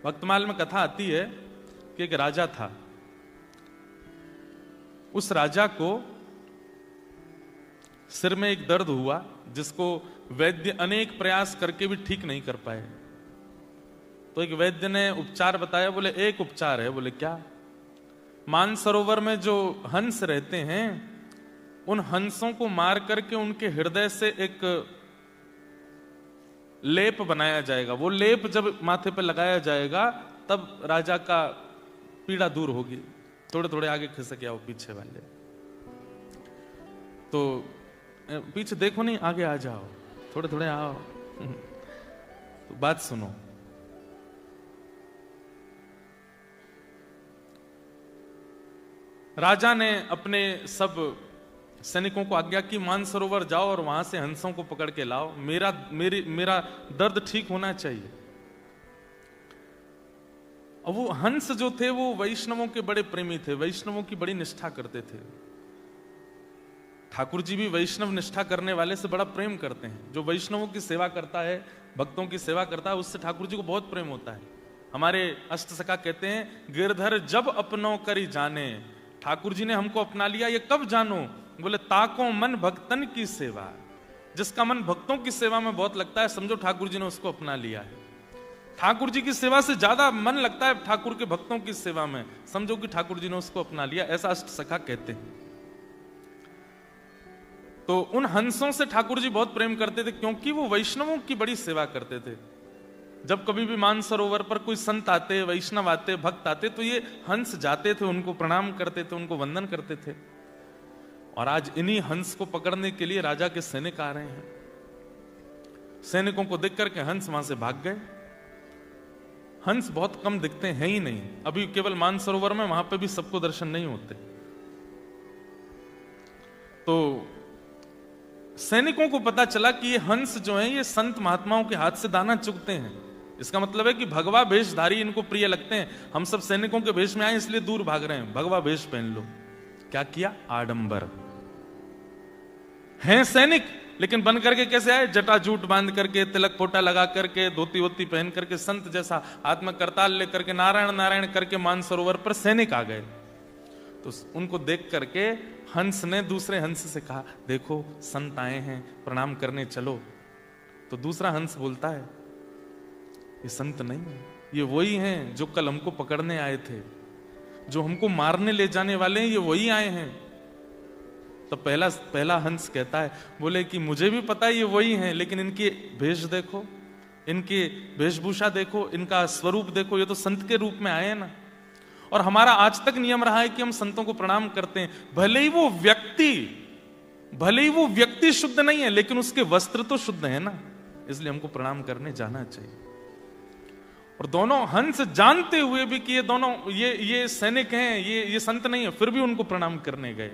भक्तमाल में कथा आती है कि एक राजा था। उस राजा को सिर में एक दर्द हुआ जिसको वैद्य अनेक प्रयास करके भी ठीक नहीं कर पाए। तो एक वैद्य ने उपचार बताया। बोले एक उपचार है। बोले क्या? मानसरोवर में जो हंस रहते हैं उन हंसों को मार करके उनके हृदय से एक लेप बनाया जाएगा। वो लेप जब माथे पे लगाया जाएगा तब राजा का पीड़ा दूर होगी। थोड़े थोड़े आगे खिसक आओ पीछे वाले, तो पीछे देखो नहीं, आगे आ जाओ, थोड़े थोड़े आओ। तो बात सुनो। राजा ने अपने सब सैनिकों को आज्ञा की मानसरोवर जाओ और वहां से हंसों को पकड़ के लाओ। मेरा दर्द ठीक होना चाहिए। और वो हंस जो थे वो वैष्णवों के बड़े प्रेमी थे, वैष्णवों की बड़ी निष्ठा करते थे। ठाकुर जी भी वैष्णव निष्ठा करने वाले से बड़ा प्रेम करते हैं। जो वैष्णवों की सेवा करता है, भक्तों की सेवा करता है, उससे ठाकुर जी को बहुत प्रेम होता है। हमारे अष्ट सखा कहते हैं, गिरधर जब अपनों करी जाने। ठाकुर जी ने हमको अपना लिया, ये कब जानो? बोले ताको मन भक्तन की सेवा। जिसका मन भक्तों की सेवा में बहुत लगता है, समझो ठाकुर जी ने उसको अपना लिया है। ठाकुर जी की सेवा से ज्यादा मन लगता है ठाकुर के भक्तों की सेवा में, समझो कि ठाकुर जी ने उसको अपना लिया। ऐसा अष्ट सखा कहते हैं। तो उन हंसों से ठाकुर जी बहुत प्रेम करते थे, क्योंकि वो वैष्णवों की बड़ी सेवा करते थे। जब कभी भी मानसरोवर पर कोई संत आते, वैष्णव आते, भक्त आते, तो ये हंस जाते थे, उनको प्रणाम करते थे, उनको वंदन करते थे। और आज इन्हीं हंस को पकड़ने के लिए राजा के सैनिक आ रहे हैं। सैनिकों को देख करके हंस वहां से भाग गए। हंस बहुत कम दिखते हैं ही नहीं। अभी केवल मानसरोवर में, वहां पे भी सबको दर्शन नहीं होते। तो सैनिकों को पता चला कि ये हंस जो है ये संत महात्माओं के हाथ से दाना चुगते हैं। इसका मतलब है कि भगवा वेशधारी इनको प्रिय लगते हैं। हम सब सैनिकों के वेश में आए इसलिए दूर भाग रहे हैं, भगवा वेश पहन लो। क्या किया? आडंबर। हैं सैनिक, लेकिन बन करके कैसे आए? जटा जूट बांध करके, तिलक पोटा लगा करके, धोती वोती पहन करके, संत जैसा हाथ में करताल लेकर के नारायण नारायण करके मानसरोवर पर सैनिक आ गए। तो उनको देख करके हंस ने दूसरे हंस से कहा, देखो संत आए हैं, प्रणाम करने चलो। तो दूसरा हंस बोलता है, ये संत नहीं है, ये वही हैं जो कल हमको पकड़ने आए थे, जो हमको मारने ले जाने वाले हैं, ये वही आए हैं। तो पहला हंस कहता है, बोले कि मुझे भी पता है ये वही हैं, लेकिन इनके भेष देखो, इनके वेशभूषा देखो, इनका स्वरूप देखो, ये तो संत के रूप में आए हैं ना। और हमारा आज तक नियम रहा है कि हम संतों को प्रणाम करते हैं। भले ही वो व्यक्ति शुद्ध नहीं है, लेकिन उसके वस्त्र तो शुद्ध है ना, इसलिए हमको प्रणाम करने जाना चाहिए। और दोनों हंस जानते हुए भी कि ये दोनों ये सैनिक हैं, ये संत नहीं है, फिर भी उनको प्रणाम करने गए।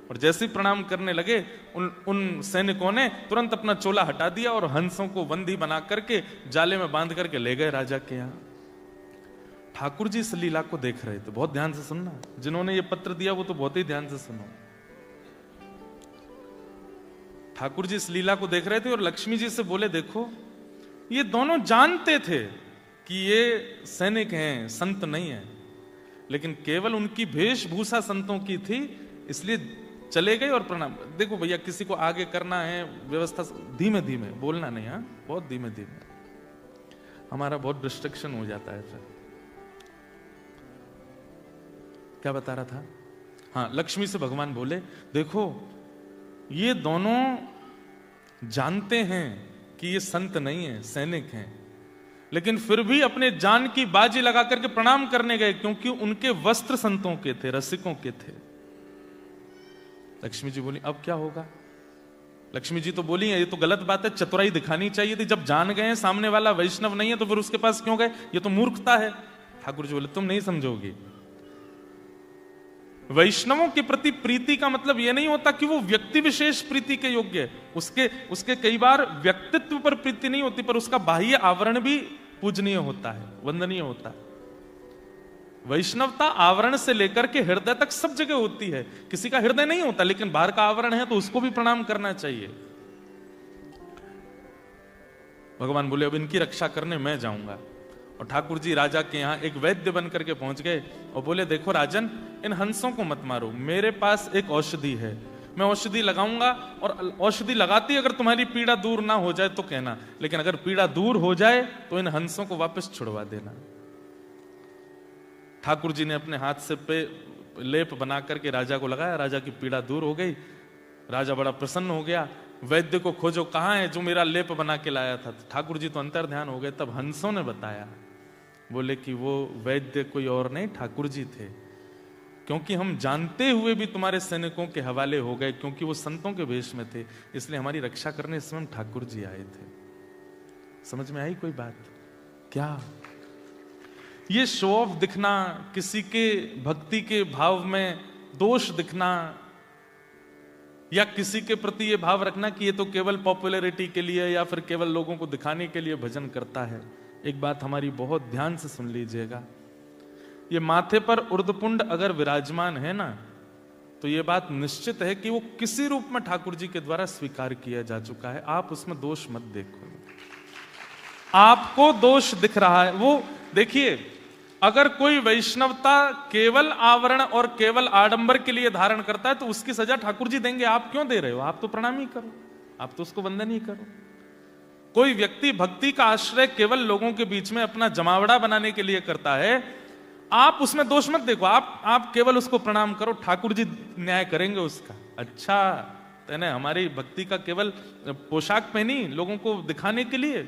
और जैसे ही प्रणाम करने लगे, उन सैनिकों ने तुरंत अपना चोला हटा दिया और हंसों को बंदी बना करके जाले में बांध करके ले गए राजा के यहां। ठाकुर जी इस लीला को देख रहे थे। बहुत ध्यान से सुनना, जिन्होंने ये पत्र दिया वो तो बहुत ही ध्यान से सुनो। ठाकुर जी इस लीला को देख रहे थे और लक्ष्मी जी से बोले, देखो ये दोनों जानते थे कि ये सैनिक हैं, संत नहीं है, लेकिन केवल उनकी वेशभूषा संतों की थी, इसलिए चले गए और प्रणाम। देखो भैया, किसी को आगे करना है व्यवस्था, धीमे धीमे बोलना नहीं, हाँ बहुत धीमे धीमे, हमारा बहुत डिस्ट्रक्शन हो जाता है फिर। क्या बता रहा था? हाँ, लक्ष्मी से भगवान बोले, देखो ये दोनों जानते हैं कि ये संत नहीं है, सैनिक हैं, लेकिन फिर भी अपने जान की बाजी लगा करके प्रणाम करने गए, क्योंकि उनके वस्त्र संतों के थे, रसिकों के थे। लक्ष्मी जी बोली, अब क्या होगा? लक्ष्मी जी तो बोली, ये तो गलत बात है, चतुराई दिखानी चाहिए थी। जब जान गए सामने वाला वैष्णव नहीं है तो फिर उसके पास क्यों गए? ये तो मूर्खता है। ठाकुर जी बोले, तुम नहीं समझोगी। वैष्णवों के प्रति प्रीति का मतलब यह नहीं होता कि वो व्यक्ति विशेष प्रीति के योग्य है। उसके कई बार व्यक्तित्व पर प्रीति नहीं होती, पर उसका बाह्य आवरण भी पूजनीय होता है, वंदनीय होता है। वैष्णवता आवरण से लेकर के हृदय तक सब जगह होती है। किसी का हृदय नहीं होता, लेकिन बाहर का आवरण है तो उसको भी प्रणाम करना चाहिए। भगवान बोले, अब इनकी रक्षा करने मैं जाऊंगा। और ठाकुर जी राजा के यहाँ एक वैद्य बन करके पहुंच गए और बोले, देखो राजन, इन हंसों को मत मारो, मेरे पास एक औषधि है, मैं औषधि लगाऊंगा और औषधि लगाती अगर तुम्हारी पीड़ा दूर ना हो जाए तो कहना, लेकिन अगर पीड़ा दूर हो जाए तो इन हंसों को वापस छुड़वा देना। ठाकुर जी ने अपने हाथ से पे लेप बना करके राजा को लगाया, राजा की पीड़ा दूर हो गई, राजा बड़ा प्रसन्न हो गया। वैद्य को खोजो, कहां है जो मेरा लेप बना के लाया था। ठाकुर जी तो अंतर ध्यान हो गए। तब हंसों ने बताया, बोले कि वो वैद्य कोई और नहीं, ठाकुर जी थे, क्योंकि हम जानते हुए भी तुम्हारे सैनिकों के हवाले हो गए, क्योंकि वो संतों के वेश में थे, इसलिए हमारी रक्षा करने स्वयं ठाकुर जी आए थे। समझ में आई कोई बात? क्या ये शो ऑफ दिखना, किसी के भक्ति के भाव में दोष दिखना, या किसी के प्रति ये भाव रखना कि ये तो केवल पॉपुलैरिटी के लिए या फिर केवल लोगों को दिखाने के लिए भजन करता है, एक बात हमारी बहुत ध्यान से सुन लीजिएगा। ये माथे पर उर्दपुंड अगर विराजमान है ना, तो ये बात निश्चित है कि वो किसी रूप में ठाकुर जी के द्वारा स्वीकार किया जा चुका है। आप उसमें दोष मत देखो। आपको दोष दिख रहा है, वो देखिए, अगर कोई वैष्णवता केवल आवरण और केवल आडंबर के लिए धारण करता है तो उसकी सजा ठाकुर जी देंगे। आप क्यों दे रहे हो? आप तो प्रणाम ही करो, आप तो उसको वंदन ही करो। कोई व्यक्ति भक्ति का आश्रय केवल लोगों के बीच में अपना जमावड़ा बनाने के लिए करता है, आप उसमें दोष मत देखो, आप केवल उसको प्रणाम करो, ठाकुर जी न्याय करेंगे उसका। अच्छा, तेने हमारी भक्ति का केवल पोशाक पहनी लोगों को दिखाने के लिए,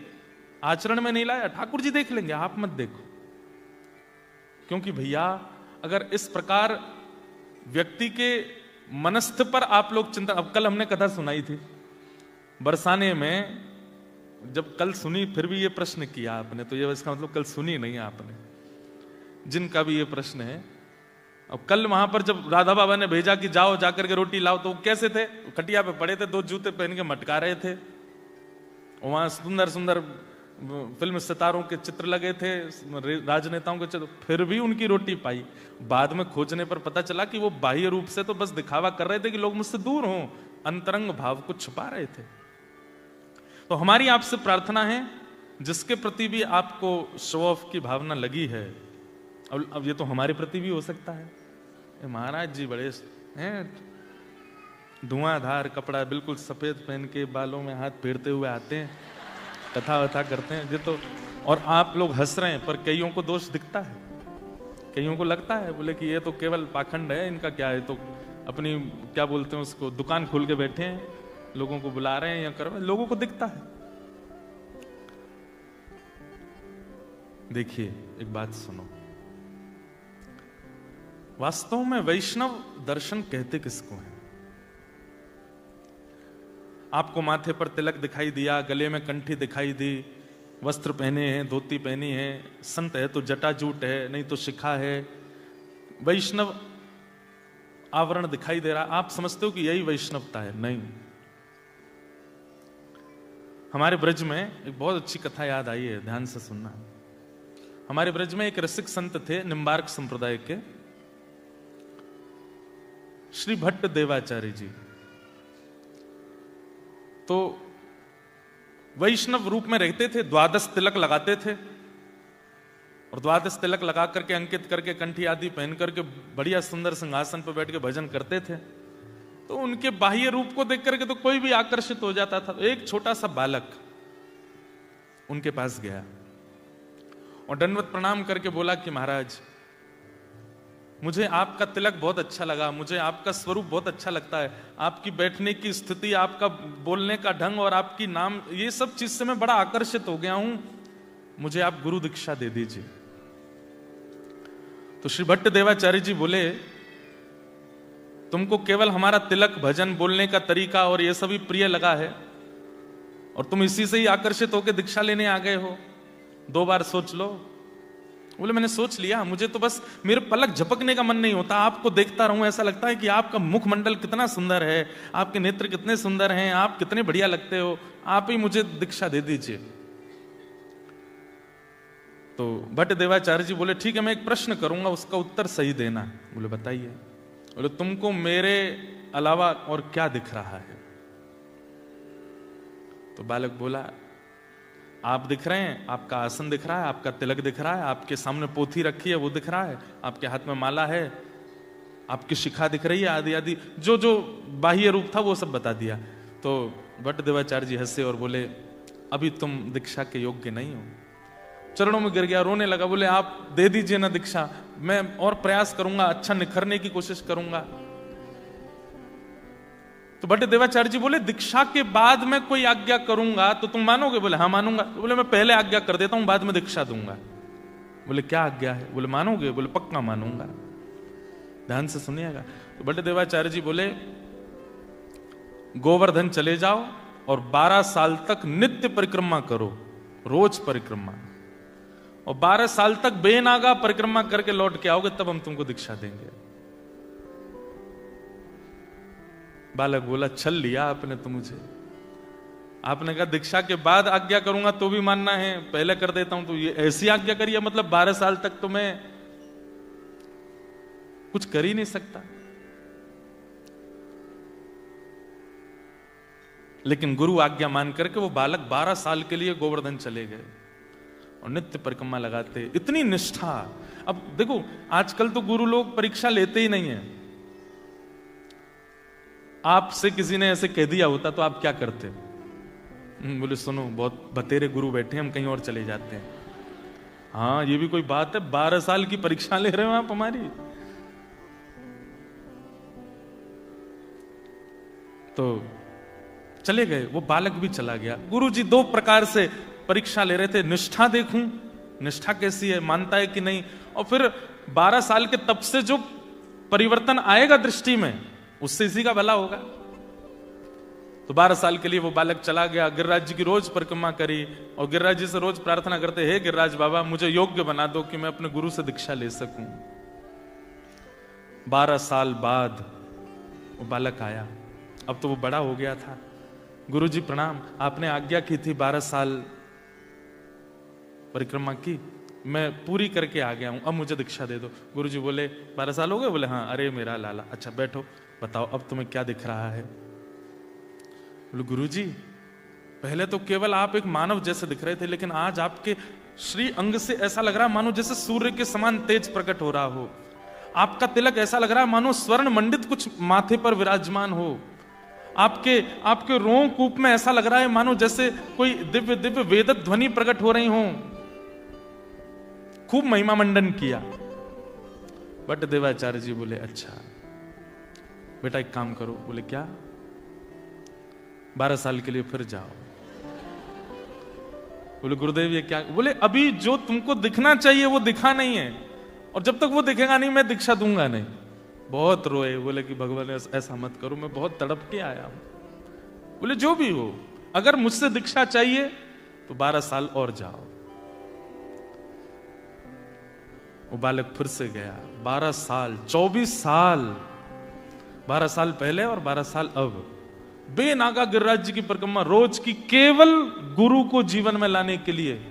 आचरण में नहीं लाया, ठाकुर जी देख लेंगे, आप मत देखो। क्योंकि भैया, अगर इस प्रकार व्यक्ति के मनस्थ पर आप लोग चिंता, अब कल हमने कथा सुनाई थी बरसाने में, जब कल सुनी फिर भी ये प्रश्न किया आपने, तो ये इसका मतलब कल सुनी नहीं आपने, जिनका भी ये प्रश्न है। अब कल वहां पर जब राधा बाबा ने भेजा कि जाओ जाकर के रोटी लाओ, तो कैसे थे? खटिया पे पड़े थे, 2 जूते पहन के मटका रहे थे, वहां सुंदर सुंदर फिल्म सितारों के चित्र लगे थे, राजनेताओं के चित्र, फिर भी उनकी रोटी पाई। बाद में खोजने पर पता चला कि वो बाह्य रूप से तो बस दिखावा कर रहे थे कि लोग मुझसे दूर हों, अंतरंग भाव को छुपा रहे थे। तो हमारी आपसे प्रार्थना है, जिसके प्रति भी आपको शो ऑफ की भावना लगी है, अब ये तो हमारे प्रति भी हो सकता है, महाराज जी बड़े हैं, धुआंधार कपड़ा बिल्कुल सफेद पहन के, बालों में हाथ फेरते हुए आते हैं, कथा वथा करते हैं, ये तो, और आप लोग हंस रहे हैं, पर कईयों को दोष दिखता है, कईयों को लगता है, बोले कि ये तो केवल पाखंड है, इनका क्या है, तो अपनी क्या बोलते हैं उसको, दुकान खोल के बैठे हैं, लोगों को बुला रहे हैं या कर रहे हैं, लोगों को दिखता है। देखिए, एक बात सुनो, वास्तव में वैष्णव दर्शन कहते किसको है? आपको माथे पर तिलक दिखाई दिया, गले में कंठी दिखाई दी, वस्त्र पहने हैं, धोती पहनी है, संत है तो जटाजूट है, नहीं तो शिखा है, वैष्णव आवरण दिखाई दे रहा, आप समझते हो कि यही वैष्णवता है? नहीं। हमारे ब्रज में एक बहुत अच्छी कथा याद आई है, ध्यान से सुनना। हमारे ब्रज में एक रसिक संत थे, निम्बार्क संप्रदाय के, श्री भट्ट देवाचार्य जी। तो वैष्णव रूप में रहते थे, 12 तिलक लगाते थे, और 12 तिलक लगा करके, अंकित करके, कंठी आदि पहन करके बढ़िया सुंदर सिंहासन पर बैठ के भजन करते थे। तो उनके बाह्य रूप को देख करके तो कोई भी आकर्षित हो जाता था। तो एक छोटा सा बालक उनके पास गया और दंडवत प्रणाम करके बोला कि महाराज, मुझे आपका तिलक बहुत अच्छा लगा, मुझे आपका स्वरूप बहुत अच्छा लगता है, आपकी बैठने की स्थिति, आपका बोलने का ढंग और आपकी नाम, ये सब चीज से मैं बड़ा आकर्षित हो गया हूं, मुझे आप गुरु दीक्षा दे दीजिए। तो श्री भट्ट देवाचार्य जी बोले, तुमको केवल हमारा तिलक, भजन, बोलने का तरीका और ये सभी प्रिय लगा है, और तुम इसी से ही आकर्षित होकर दीक्षा लेने आ गए हो, 2 बार सोच लो। बोले, मैंने सोच लिया, मुझे तो बस मेरे पलक झपकने का मन नहीं होता, आपको देखता रहूं, ऐसा लगता है कि आपका मुखमंडल कितना सुंदर है, आपके नेत्र कितने सुंदर हैं, आप कितने बढ़िया लगते हो, आप ही मुझे दीक्षा दे दीजिए। तो भट्ट देवाचार्य जी बोले, ठीक है, मैं एक प्रश्न करूंगा, उसका उत्तर सही देना। बोले, बताइए। बोले, तुमको मेरे अलावा और क्या दिख रहा है? तो बालक बोला, आप दिख रहे हैं, आपका आसन दिख रहा है, आपका तिलक दिख रहा है, आपके सामने पोथी रखी है वो दिख रहा है, आपके हाथ में माला है, आपकी शिखा दिख रही है, आदि आदि जो जो बाह्य रूप था वो सब बता दिया। तो भट्ट देवाचार्य जी हंसे और बोले, अभी तुम दीक्षा के योग्य नहीं हो। चरणों में गिर गया, रोने लगा, बोले आप दे दीजिए ना दीक्षा, मैं और प्रयास करूंगा, अच्छा निखरने की कोशिश करूंगा। तो भट्ट देवाचार्य जी बोले, दीक्षा के बाद मैं कोई आज्ञा करूंगा तो तुम मानोगे? बोले हाँ मानूंगा। तो बोले मैं पहले आज्ञा कर देता हूं, बाद में दीक्षा दूंगा। बोले क्या आज्ञा है? बोले मानोगे? बोले पक्का मानूंगा। ध्यान से सुनिएगा। तो भट्ट देवाचार्य जी बोले, गोवर्धन चले जाओ और 12 साल तक नित्य परिक्रमा करो, रोज परिक्रमा, और 12 साल तक बेनागा परिक्रमा करके लौट के आओगे, तब हम तुमको दीक्षा देंगे। बालक बोला, छल लिया आपने तो मुझे। आपने कहा दीक्षा के बाद आज्ञा करूंगा तो भी मानना है, पहले कर देता हूं तो ये ऐसी आज्ञा करिए, मतलब 12 साल तक तो मैं कुछ कर ही नहीं सकता। लेकिन गुरु आज्ञा मान करके वो बालक 12 साल के लिए गोवर्धन चले गए और नित्य परिक्रमा लगाते। इतनी निष्ठा। अब देखो आजकल तो गुरु लोग परीक्षा लेते ही नहीं है। आपसे किसी ने ऐसे कह दिया होता तो आप क्या करते? बोले सुनो, बहुत बतेरे गुरु बैठे हैं, हम कहीं और चले जाते हैं। हाँ ये भी कोई बात है? 12 साल की परीक्षा ले रहे हो आप हमारी। तो चले गए, वो बालक भी चला गया। गुरुजी 2 प्रकार से परीक्षा ले रहे थे, निष्ठा देखूं, निष्ठा कैसी है, मानता है कि नहीं, और फिर 12 साल के तब से जो परिवर्तन आएगा दृष्टि में, उससे इसी का भला होगा। तो 12 साल के लिए वो बालक चला गया, गिरिराज जी की रोज परिक्रमा करी और गिरिराज जी से रोज प्रार्थना करते, हे गिरिराज बाबा मुझे योग्य बना दो कि मैं अपने गुरु से दीक्षा ले सकूं। 12 साल बाद वो बालक आया, अब तो वो बड़ा हो गया था। गुरुजी प्रणाम, आपने आज्ञा की थी 12 साल परिक्रमा की, मैं पूरी करके आ गया हूं, अब मुझे दीक्षा दे दो। गुरुजी बोले 12 साल हो गए? बोले हाँ। अरे मेरा लाला, अच्छा बैठो, बताओ अब तुम्हें क्या दिख रहा है? बोले गुरुजी पहले तो केवल आप एक मानव जैसे दिख रहे थे, लेकिन आज आपके श्री अंग से ऐसा लग रहा है मानो जैसे सूर्य के समान तेज प्रकट हो रहा हो। आपका तिलक ऐसा लग रहा है मानो स्वर्ण मंडित कुछ माथे पर विराजमान हो। आपके रों कूप में ऐसा लग रहा है मानो जैसे कोई दिव्य दिव्य वेद ध्वनि प्रकट हो रही हो। खूब महिमा मंडन किया। भट्ट देवाचार्य जी बोले अच्छा बेटा एक काम करो। बोले क्या? 12 साल के लिए फिर जाओ। बोले गुरुदेव ये क्या? बोले अभी जो तुमको दिखना चाहिए वो दिखा नहीं है, और जब तक वो दिखेगा नहीं मैं दीक्षा दूंगा नहीं। बहुत रोए, बोले कि भगवान ऐसा मत करो, मैं बहुत तड़प के आया हूं। बोले जो भी हो, अगर मुझसे दीक्षा चाहिए तो 12 साल और जाओ। वो बालक फिर से गया। 12 साल 24 साल, 12 साल पहले और 12 साल अब, बेनागा गिरिराज जी की परिक्रमा रोज की, केवल गुरु को जीवन में लाने के लिए।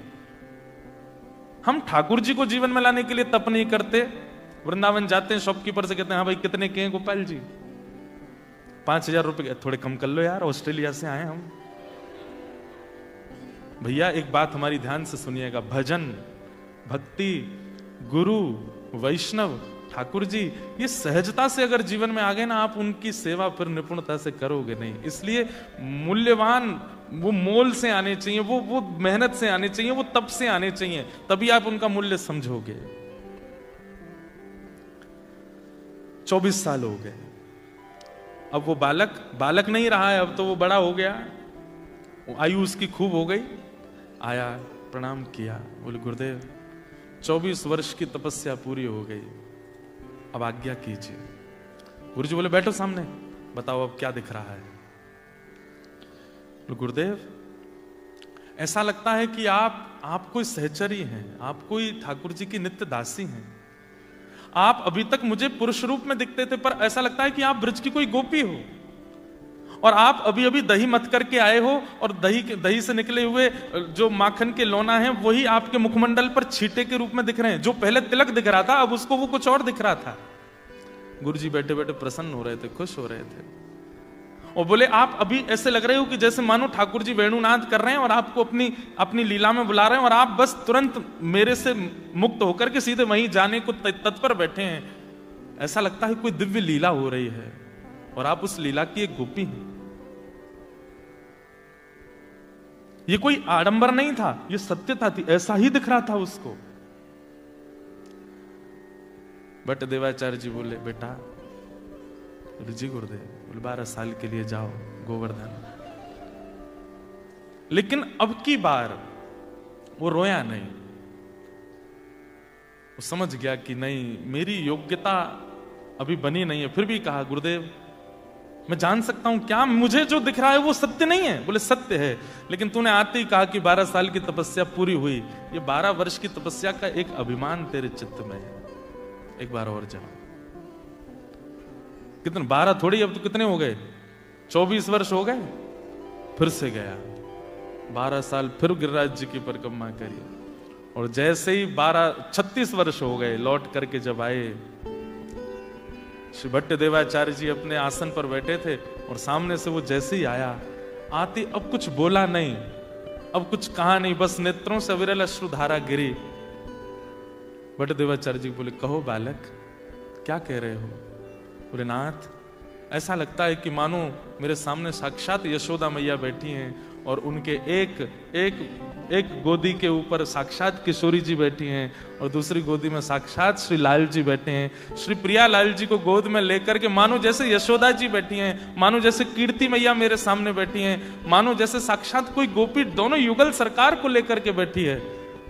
हम ठाकुर जी को जीवन में लाने के लिए तप नहीं करते। वृंदावन जाते हैं, शॉपकीपर से कहते हैं हाँ भाई कितने के हैं गोपाल जी? 5000 रुपए। थोड़े कम कर लो यार, ऑस्ट्रेलिया से आए हम। भैया एक बात हमारी ध्यान से सुनिएगा, भजन भक्ति गुरु वैष्णव ठाकुर जी ये सहजता से अगर जीवन में आ गए ना, आप उनकी सेवा फिर निपुणता से करोगे नहीं। इसलिए मूल्यवान वो मोल से आने चाहिए, वो मेहनत से आने चाहिए, वो तप से आने चाहिए, तभी आप उनका मूल्य समझोगे। 24 साल हो गए। अब वो बालक नहीं रहा है, अब तो वो बड़ा हो गया, आयु उसकी खूब हो गई। आया, प्रणाम किया, बोले गुरुदेव 24 वर्ष की तपस्या पूरी हो गई, अब आज्ञा कीजिए। गुरुजी बोले बैठो सामने, बताओ अब क्या दिख रहा है? बोले गुरुदेव ऐसा लगता है कि आप कोई सहचरी हैं, आप कोई ठाकुर जी की नित्य दासी हैं। आप अभी तक मुझे पुरुष रूप में दिखते थे, पर ऐसा लगता है कि आप ब्रज की कोई गोपी हो, और आप अभी अभी दही मत करके आए हो, और दही से निकले हुए जो माखन के लोना है वही आपके मुखमंडल पर छींटे के रूप में दिख रहे हैं। जो पहले तिलक दिख रहा था अब उसको वो कुछ और दिख रहा था। गुरुजी बैठे बैठे प्रसन्न हो रहे थे, खुश हो रहे थे, और बोले आप अभी ऐसे लग रहे हो कि जैसे मानो ठाकुर जी वेणुनाद कर रहे हैं और आपको अपनी अपनी लीला में बुला रहे हैं और आप बस तुरंत मेरे से मुक्त होकर के सीधे वहीं जाने को तत्पर बैठे हैं। ऐसा लगता है कोई दिव्य लीला हो रही है और आप उस लीला की एक गोपी हैं। ये कोई आडंबर नहीं था, ये सत्यता थी, ऐसा ही दिख रहा था उसको। बट देवाचार्य जी बोले बेटा, जी गुरुदेव 12 साल के लिए जाओ गोवर्धन। लेकिन अब की बार वो रोया नहीं, वो समझ गया कि नहीं मेरी योग्यता अभी बनी नहीं है। फिर भी कहा गुरुदेव मैं जान सकता हूं क्या मुझे जो दिख रहा है वो सत्य नहीं है? बोले सत्य है, लेकिन तूने आते ही कहा कि 12 साल की तपस्या पूरी हुई। ये 12 वर्ष की तपस्या का एक अभिमान तेरे चित्त में है, एक बार और जाओ। कितने 12 थोड़ी, अब तो कितने हो गए 24 वर्ष हो गए। फिर से गया 12 साल फिर गिरिराज जी की परिक्रमा करी और जैसे ही 36 वर्ष हो गए लौट करके जब आए, श्री भट्ट देवाचार्य जी अपने आसन पर बैठे थे और सामने से वो जैसे ही आया, आती अब कुछ बोला नहीं, अब कुछ कहा नहीं, बस नेत्रों से अविरल अश्रुधारा गिरी। भट्ट देवाचार्य जी बोले कहो बालक क्या कह रहे हो? बोले नाथ ऐसा लगता है कि मानो मेरे सामने साक्षात यशोदा मैया बैठी हैं और उनके एक गोदी के ऊपर साक्षात किशोरी जी बैठी हैं और दूसरी गोदी में साक्षात श्री लाल जी बैठे हैं। श्री प्रिया लाल जी को गोद में लेकर के मानो जैसे यशोदा जी बैठी हैं, मानो जैसे कीर्ति मैया मेरे सामने बैठी हैं, मानो जैसे साक्षात कोई गोपी दोनों युगल सरकार को लेकर के बैठी है।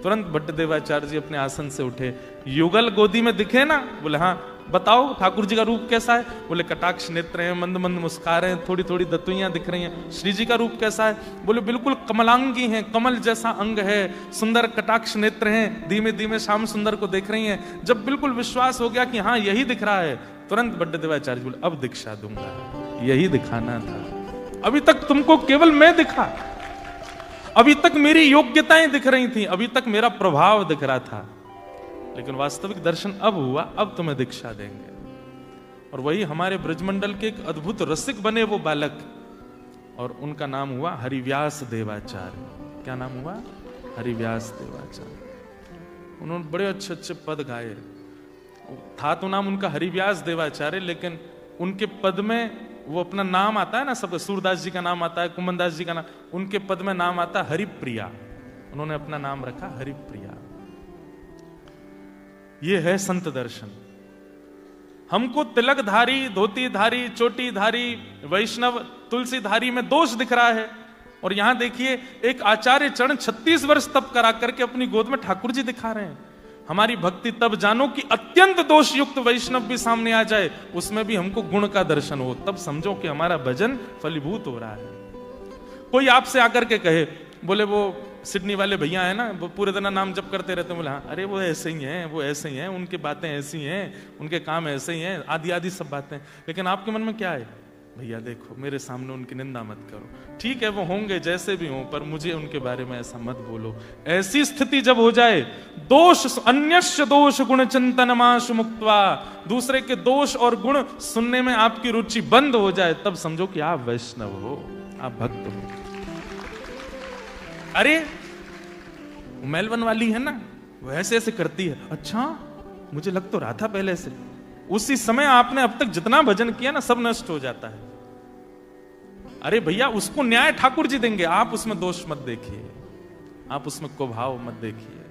तुरंत भट्ट देवाचार्य जी अपने आसन से उठे। युगल गोदी में दिखे ना? बोले हाँ। बताओ ठाकुर जी का रूप कैसा है? बोले कटाक्ष नेत्र हैं, मंद मंद मुस्कान हैं, थोड़ी थोड़ी दतुइयां दिख रही हैं। श्री जी का रूप कैसा है? बोले बिल्कुल कमलांगी हैं, कमल जैसा अंग है, सुंदर कटाक्ष नेत्र हैं, धीमे धीमे श्याम सुंदर को देख रही हैं। जब बिल्कुल विश्वास हो गया कि हाँ यही दिख रहा है, तुरंत भट्ट देवाचार्य बोले अब दीक्षा दूंगा, यही दिखाना था। अभी तक तुमको केवल मैं दिखा, अभी तक मेरी योग्यताएं दिख रही थी, अभी तक मेरा प्रभाव दिख रहा था, लेकिन वास्तविक दर्शन अब हुआ, अब तुम्हें दीक्षा देंगे। और वही हमारे ब्रजमंडल के एक अद्भुत रसिक बने वो बालक, और उनका नाम हुआ हरिव्यास देवाचार्य। क्या नाम हुआ? हरिव्यास देवाचार्य। उन्होंने बड़े अच्छे अच्छे पद गाए। था तो नाम उनका हरिव्यास देवाचार्य, लेकिन उनके पद में वो अपना नाम आता है ना, सब सूरदास जी का नाम आता है, कुमनदास जी का नाम, उनके पद में नाम आता है हरिप्रिया। उन्होंने अपना नाम रखा हरिप्रिया। ये है संत दर्शन। हमको तिलकधारी, धोतीधारी, चोटीधारी, वैष्णव, तुलसीधारी में दोष दिख रहा है, और यहां देखिए एक आचार्य चरण 36 वर्ष तप करा करके अपनी गोद में ठाकुर जी दिखा रहे हैं। हमारी भक्ति तब जानो कि अत्यंत दोष युक्त वैष्णव भी सामने आ जाए, उसमें भी हमको गुण का दर्शन हो, तब समझो कि हमारा भजन फलीभूत हो रहा है। कोई आपसे आकर के कहे, बोले वो सिडनी वाले भैया है ना, वो पूरे दिन नाम जप करते रहते हैं, बोले हाँ अरे वो ऐसे ही हैं, वो ऐसे ही हैं, उनकी बातें ऐसी हैं, उनके काम ऐसे ही हैं, आदि आदि सब बातें। लेकिन आपके मन में क्या है? भैया देखो मेरे सामने उनकी निंदा मत करो, ठीक है वो होंगे जैसे भी हों, पर मुझे उनके बारे में ऐसा मत बोलो। ऐसी स्थिति जब हो जाए, दोष अन्यस्य दोष गुण चिंतनमाशु मुक्त्वा, दूसरे के दोष और गुण सुनने में आपकी रुचि बंद हो जाए, तब समझो कि आप वैष्णव हो, आप भक्त हो। अरे मेलबर्न वाली है ना, वो ऐसे ऐसे करती है, अच्छा मुझे लग तो रहा था पहले से। उसी समय आपने अब तक जितना भजन किया ना सब नष्ट हो जाता है। अरे भैया उसको न्याय ठाकुर जी देंगे, आप उसमें दोष मत देखिए, आप उसमें कुभाव मत देखिए।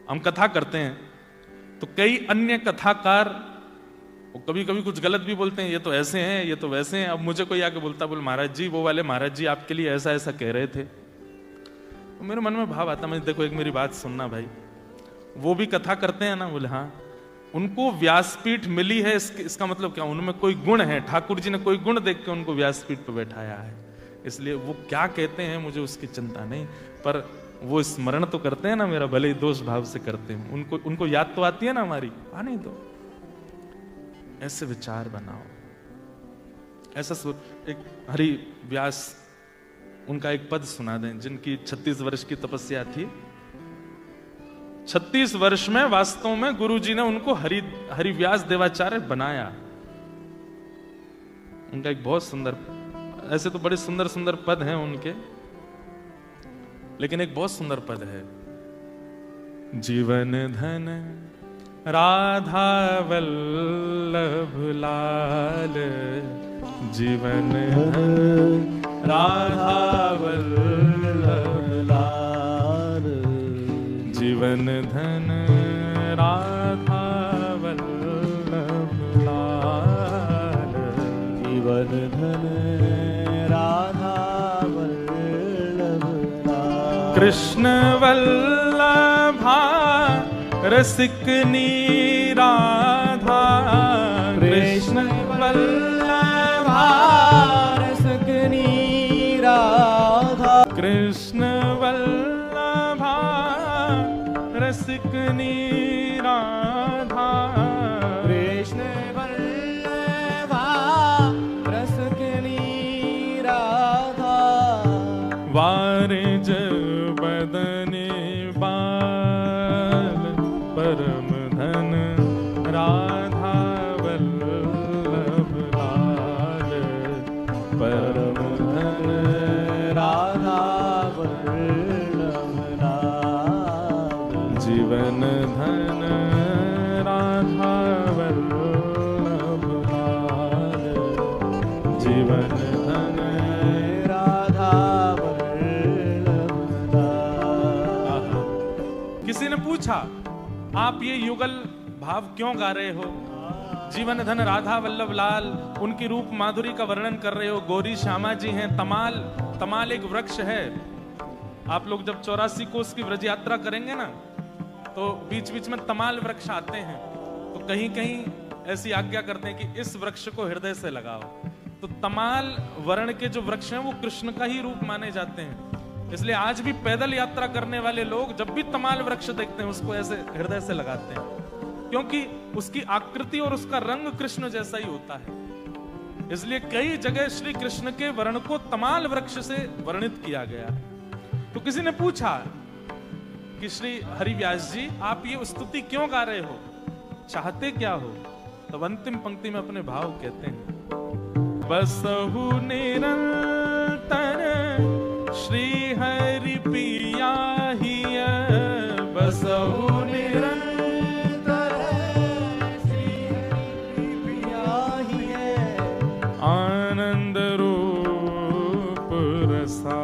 हम कथा करते हैं तो कई अन्य कथाकार वो कभी कभी कुछ गलत भी बोलते हैं, ये तो ऐसे हैं, ये तो वैसे हैं। अब मुझे कोई आके बोलता, बोल महाराज जी वो वाले महाराज जी आपके लिए ऐसा ऐसा कह रहे थे, तो मेरे मन में भाव आता, मैं देखो एक मेरी बात सुनना भाई, वो भी कथा करते हैं ना, बोले हाँ उनको व्यासपीठ मिली है, इसका मतलब क्या? उनमें कोई गुण है, ठाकुर जी ने कोई गुण देख के उनको व्यासपीठ पर बैठाया है, इसलिए वो क्या कहते हैं मुझे उसकी चिंता नहीं, पर वो स्मरण तो करते हैं ना मेरा, भले ही दोष भाव से करते हैं, उनको याद तो आती है ना हमारी, आने दो। ऐसे विचार बनाओ, ऐसा एक हरि व्यास उनका एक पद सुना दें, जिनकी 36 वर्ष की तपस्या थी। 36 वर्ष में वास्तव में गुरु जी ने उनको हरिव्यास देवाचार्य बनाया। उनका एक बहुत सुंदर, ऐसे तो बड़े सुंदर सुंदर पद हैं उनके, लेकिन एक बहुत सुंदर पद है, जीवन धन राधा वल्लभ लाल, जीवन धन राधा वल्लभ लाल, जीवन धन राधा वल्लभ लाल, जीवन धन राधा वल्लभ लाल, कृष्ण वल्लभा रसिक राधा, कृष्ण वल्लभा रसिक राधा, कृष्ण वल्लभा रसिक राधा, कृष्ण वल्लभा रसिक राधा, वारिज बदने परम धन राधा वल्लभ लाल, परम धन राधा वल्लभ लाल, जीवन धन राधा वल्लभ लाल, जीवन धन राधा वल्लभ लाल। किसी ने पूछा, आप ये युगल भाव क्यों गा रहे हो? जीवन धन राधा वल्लभ लाल, उनकी रूप माधुरी का वर्णन कर रहे हो, गोरी श्यामा जी हैं, तमाल, तमाल एक वृक्ष है। आप लोग जब 84 कोस की व्रज यात्रा करेंगे ना, तो बीच बीच में तमाल वृक्ष आते हैं, तो कहीं कहीं ऐसी आज्ञा करते हैं कि इस वृक्ष को हृदय से लगाओ। तो तमाल वर्ण के जो वृक्ष हैं वो कृष्ण का ही रूप माने जाते हैं, इसलिए आज भी पैदल यात्रा करने वाले लोग जब भी तमाल वृक्ष देखते हैं उसको ऐसे हृदय से लगाते हैं, क्योंकि उसकी आकृति और उसका रंग कृष्ण जैसा ही होता है। इसलिए कई जगह श्री कृष्ण के वर्ण को तमाल वृक्ष से वर्णित किया गया। तो किसी ने पूछा कि श्री हरिव्यास जी, आप ये स्तुति क्यों गा रहे हो, चाहते क्या हो? तब अंतिम पंक्ति में अपने भाव कहते हैं, बसहु निरंतर श्री हरि पिया हिय, बसहु निरंतर श्री हरि पिया हिय, आनंद रूप रसा,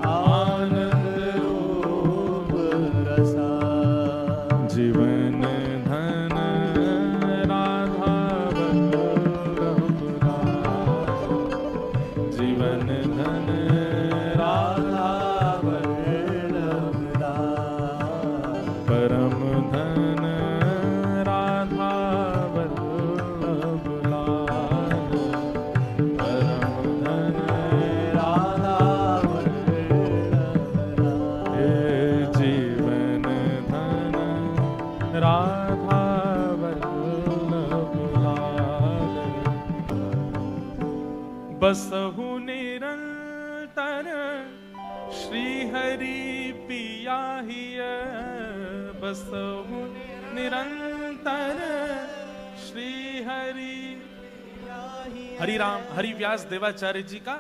आनंद रूप रसा, जीवन धन राधा वल्लभ लाल, जीवन धन राधा वल्लभ लाल, परम धन राधा वल्लभ लाल, परम धन राधा वल्लभ लाल, जीवन धन राधा वल्लभ लाल, बसहु निरंतर श्री हरि पिया हिय, बसहु निरंतर श्री हरि। हरिराम हरिव्यास देवाचार्य जी का